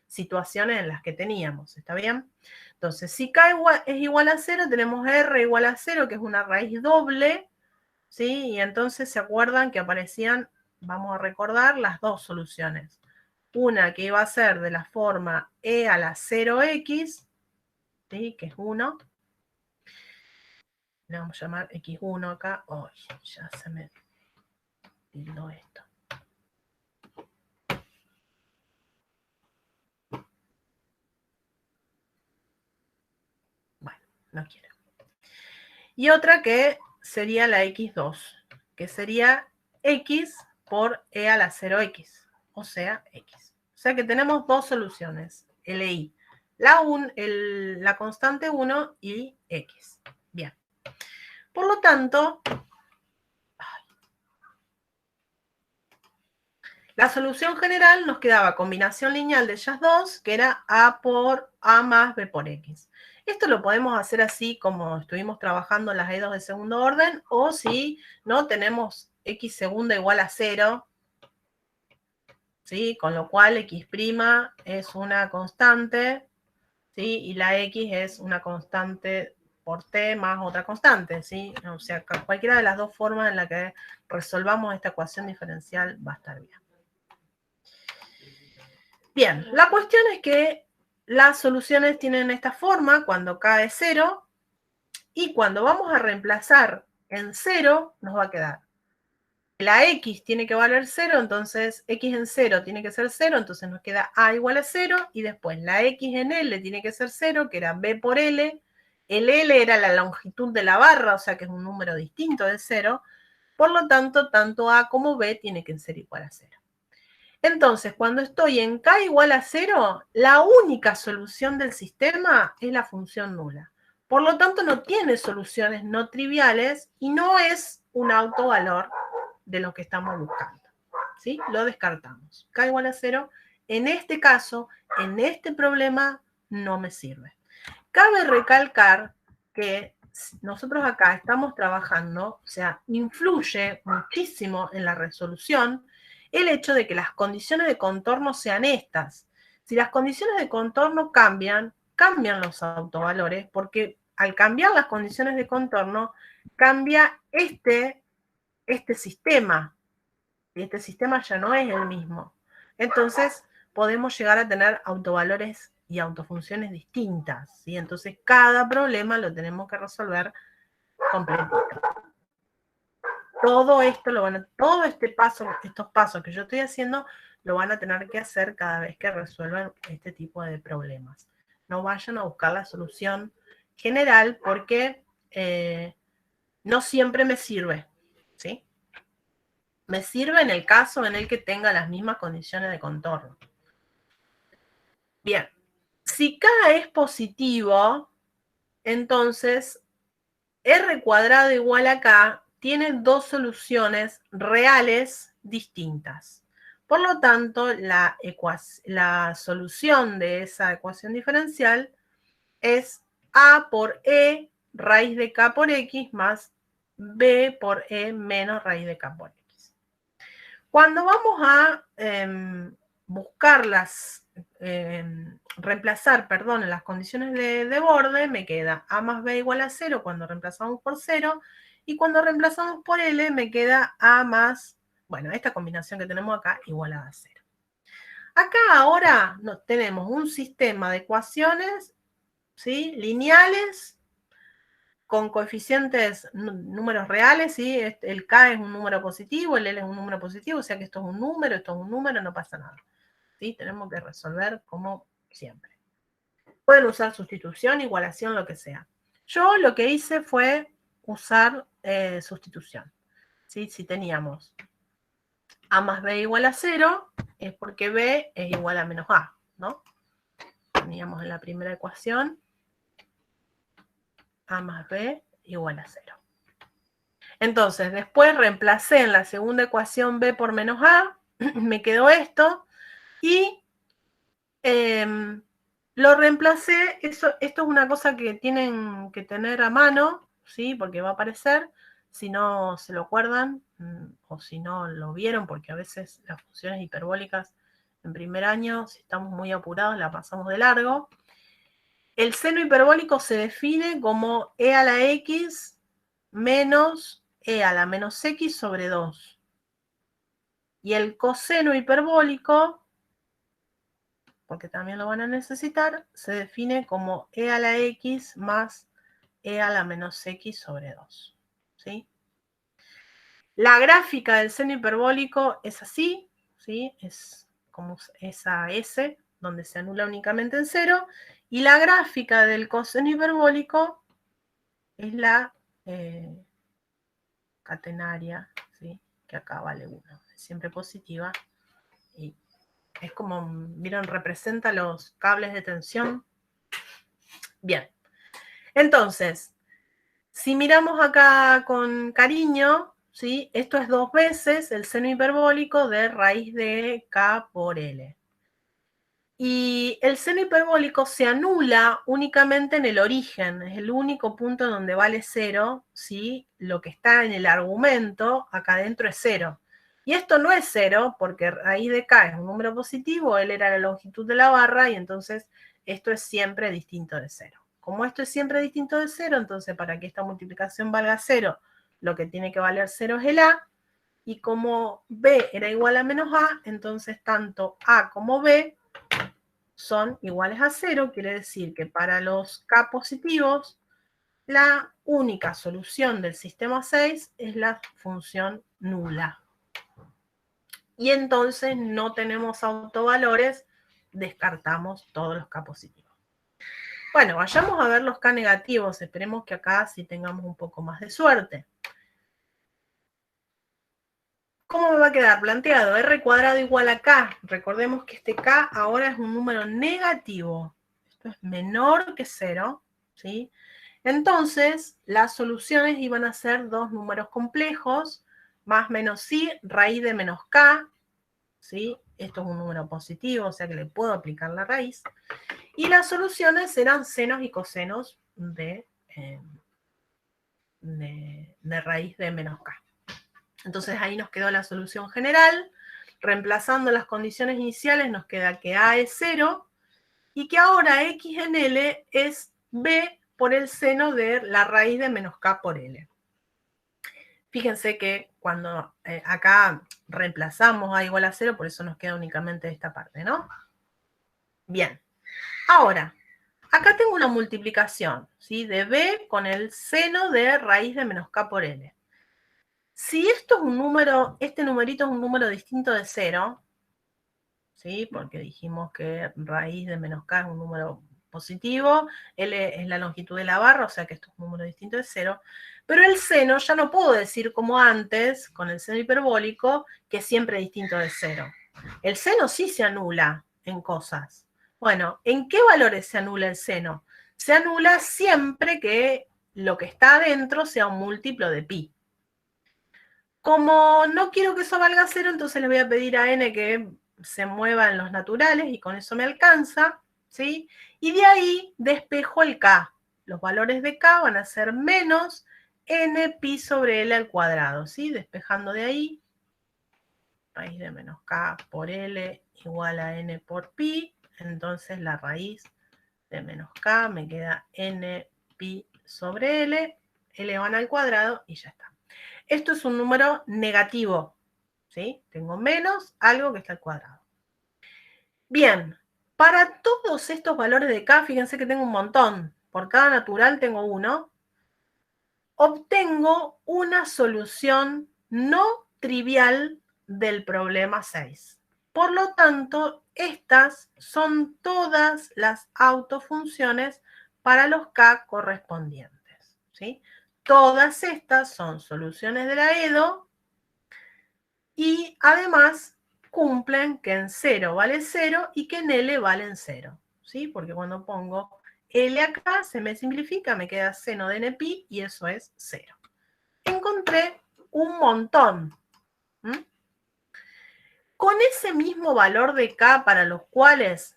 Speaker 1: situaciones en las que teníamos, ¿está bien? Entonces, si k es igual a 0, tenemos r igual a 0, que es una raíz doble, ¿sí? Y entonces se acuerdan que aparecían vamos a recordar las dos soluciones. Una que iba a ser de la forma e a la 0x, ¿sí? Que es 1. Le vamos a llamar x1 acá. ¡Ay! Ya se me tildó esto. Bueno, no quiero. Y otra que sería la x2, que sería x por e a la 0x, o sea, x. O sea que tenemos dos soluciones, LI, la constante 1 y x. Bien. Por lo tanto, la solución general nos quedaba combinación lineal de ellas dos, que era a por a más b por x. Esto lo podemos hacer así como estuvimos trabajando en las E2 de segundo orden, o si no tenemos x segunda igual a 0, ¿sí? Con lo cual x' es una constante, ¿sí? Y la x es una constante por t más otra constante, ¿sí? O sea, cualquiera de las dos formas en la que resolvamos esta ecuación diferencial va a estar bien. Bien, la cuestión es que las soluciones tienen esta forma cuando k es 0, y cuando vamos a reemplazar en 0, nos va a quedar. La x tiene que valer 0, entonces x en 0 tiene que ser 0, entonces nos queda a igual a 0, y después la x en L tiene que ser 0, que era b por L. El L era la longitud de la barra, o sea que es un número distinto de 0. Por lo tanto, tanto a como b tiene que ser igual a 0. Entonces, cuando estoy en k igual a 0, la única solución del sistema es la función nula. Por lo tanto, no tiene soluciones no triviales y no es un autovalor de lo que estamos buscando. ¿Sí? Lo descartamos. K igual a 0, en este caso, en este problema, no me sirve. Cabe recalcar que nosotros acá estamos trabajando, o sea, influye muchísimo en la resolución el hecho de que las condiciones de contorno sean estas. Si las condiciones de contorno cambian los autovalores, porque al cambiar las condiciones de contorno, cambia este sistema, y este sistema ya no es el mismo. Entonces, podemos llegar a tener autovalores y autofunciones distintas, ¿sí? Entonces, cada problema lo tenemos que resolver completito. Todo esto estos pasos que yo estoy haciendo, lo van a tener que hacer cada vez que resuelvan este tipo de problemas. No vayan a buscar la solución general porque no siempre me sirve, ¿sí? Me sirve en el caso en el que tenga las mismas condiciones de contorno. Bien, si K es positivo, entonces R cuadrado igual a K tiene dos soluciones reales distintas. Por lo tanto, la solución de esa ecuación diferencial es A por E raíz de K por X más B por E menos raíz de K por X. Cuando vamos a reemplazar en las condiciones de borde, me queda A más B igual a 0 cuando reemplazamos por 0, y cuando reemplazamos por L me queda A más, bueno, esta combinación que tenemos acá igual a 0. Acá ahora tenemos un sistema de ecuaciones, ¿sí? Lineales, con coeficientes, números reales, ¿sí? El K es un número positivo, el L es un número positivo, o sea que esto es un número, no pasa nada. ¿Sí? Tenemos que resolver como siempre. Pueden usar sustitución, igualación, lo que sea. Yo lo que hice fue usar sustitución. ¿Sí? Si teníamos A más B igual a 0, es porque B es igual a menos A, ¿no? Teníamos en la primera ecuación A más B igual a 0. Entonces, después reemplacé en la segunda ecuación B por menos A, me quedó esto, y lo reemplacé. Esto es una cosa que tienen que tener a mano, ¿sí? Porque va a aparecer, si no se lo acuerdan, o si no lo vieron, porque a veces las funciones hiperbólicas en primer año, si estamos muy apurados, la pasamos de largo. El seno hiperbólico se define como e a la x menos e a la menos x sobre 2. Y el coseno hiperbólico, porque también lo van a necesitar, se define como e a la x más e a la menos x sobre 2. ¿Sí? La gráfica del seno hiperbólico es así, ¿sí? Es como esa S, donde se anula únicamente en 0, y la gráfica del coseno hiperbólico es la catenaria, ¿sí? Que acá vale 1, es siempre positiva, y es como, ¿vieron? Representa los cables de tensión. Bien, entonces, si miramos acá con cariño, ¿sí? Esto es 2 veces el seno hiperbólico de raíz de K por L. Y el seno hiperbólico se anula únicamente en el origen, es el único punto donde vale 0, ¿sí? Lo que está en el argumento, acá adentro es 0. Y esto no es 0, porque raíz de K es un número positivo, L era la longitud de la barra, y entonces esto es siempre distinto de 0. Como esto es siempre distinto de 0, entonces para que esta multiplicación valga 0, lo que tiene que valer 0 es el A, y como B era igual a menos A, entonces tanto A como B son iguales a 0, quiere decir que para los K positivos, la única solución del sistema 6 es la función nula. Y entonces no tenemos autovalores, descartamos todos los K positivos. Bueno, vayamos a ver los K negativos, esperemos que acá sí tengamos un poco más de suerte. ¿Cómo me va a quedar planteado? R cuadrado igual a K. Recordemos que este K ahora es un número negativo. Esto es menor que 0, ¿sí? Entonces, las soluciones iban a ser dos números complejos, más menos I, raíz de menos K, ¿sí? Esto es un número positivo, o sea que le puedo aplicar la raíz. Y las soluciones eran senos y cosenos de raíz de menos K. Entonces ahí nos quedó la solución general. Reemplazando las condiciones iniciales nos queda que A es 0 y que ahora X en L es B por el seno de la raíz de menos K por L. Fíjense que cuando acá reemplazamos A igual a 0, por eso nos queda únicamente esta parte, ¿no? Bien. Ahora, acá tengo una multiplicación, ¿sí? De B con el seno de raíz de menos K por L. Si esto es un número, este numerito es un número distinto de 0, ¿sí? Porque dijimos que raíz de menos K es un número positivo, L es la longitud de la barra, o sea que esto es un número distinto de 0, pero el seno ya no puedo decir como antes, con el seno hiperbólico, que es siempre distinto de 0. El seno sí se anula en cosas. Bueno, ¿en qué valores se anula el seno? Se anula siempre que lo que está adentro sea un múltiplo de pi. Como no quiero que eso valga 0, entonces le voy a pedir a n que se mueva en los naturales y con eso me alcanza, ¿sí? Y de ahí despejo el k. Los valores de k van a ser menos n pi sobre l al cuadrado, ¿sí? Despejando de ahí, raíz de menos k por l igual a n por pi, entonces la raíz de menos k me queda n pi sobre l elevado al cuadrado y ya está. Esto es un número negativo, ¿sí? Tengo menos algo que está al cuadrado. Bien, para todos estos valores de k, fíjense que tengo un montón. Por cada natural tengo uno. Obtengo una solución no trivial del problema 6. Por lo tanto, estas son todas las autofunciones para los k correspondientes, ¿sí? Todas estas son soluciones de la EDO y además cumplen que en 0 vale 0 y que en L valen 0, ¿sí? Porque cuando pongo L acá se me simplifica, me queda seno de NPi y eso es 0. Encontré un montón. Con ese mismo valor de K para los cuales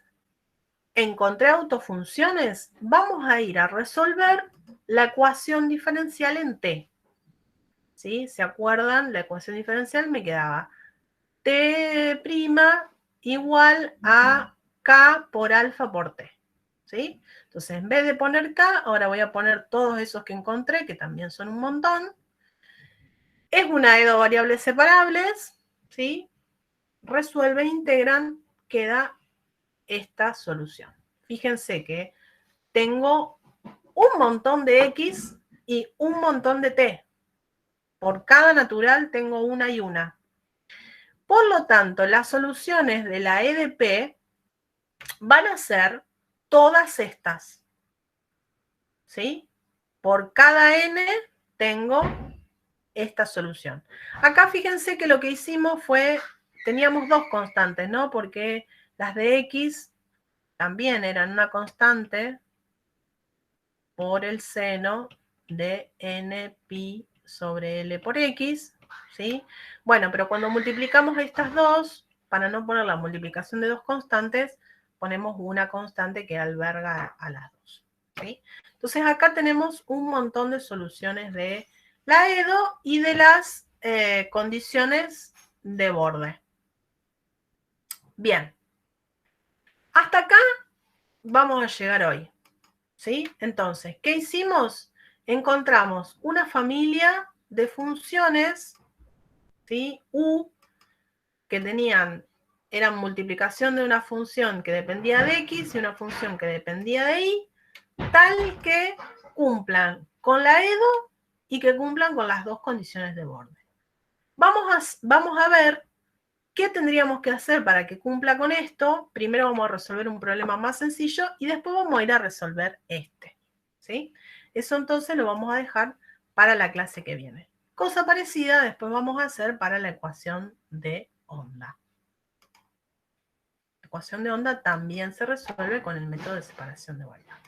Speaker 1: encontré autofunciones, vamos a ir a resolver la ecuación diferencial en T. ¿Sí? ¿Se acuerdan? La ecuación diferencial me quedaba T' igual a K por alfa por T. ¿Sí? Entonces, en vez de poner K, ahora voy a poner todos esos que encontré, que también son un montón. Es una de dos variables separables, ¿sí? resuelven, integran, queda esta solución. Fíjense que tengo un montón de X y un montón de T. Por cada natural tengo una y una. Por lo tanto, las soluciones de la EDP van a ser todas estas. ¿Sí? Por cada n tengo esta solución. Acá fíjense que lo que hicimos fue, teníamos dos constantes, ¿no? Porque las de X también eran una constante por el seno de n pi sobre L por X, ¿sí? Bueno, pero cuando multiplicamos estas dos, para no poner la multiplicación de dos constantes, ponemos una constante que alberga a las dos, ¿sí? Entonces acá tenemos un montón de soluciones de la EDO y de las condiciones de borde. Bien. Hasta acá vamos a llegar hoy, ¿sí? Entonces, ¿qué hicimos? Encontramos una familia de funciones, ¿sí? U, que eran multiplicación de una función que dependía de X y una función que dependía de Y, tal que cumplan con la EDO y que cumplan con las dos condiciones de borde. Vamos a ver qué tendríamos que hacer para que cumpla con esto. Primero vamos a resolver un problema más sencillo y después vamos a ir a resolver este, ¿sí? Eso entonces lo vamos a dejar para la clase que viene. Cosa parecida después vamos a hacer para la ecuación de onda. La ecuación de onda también se resuelve con el método de separación de variables.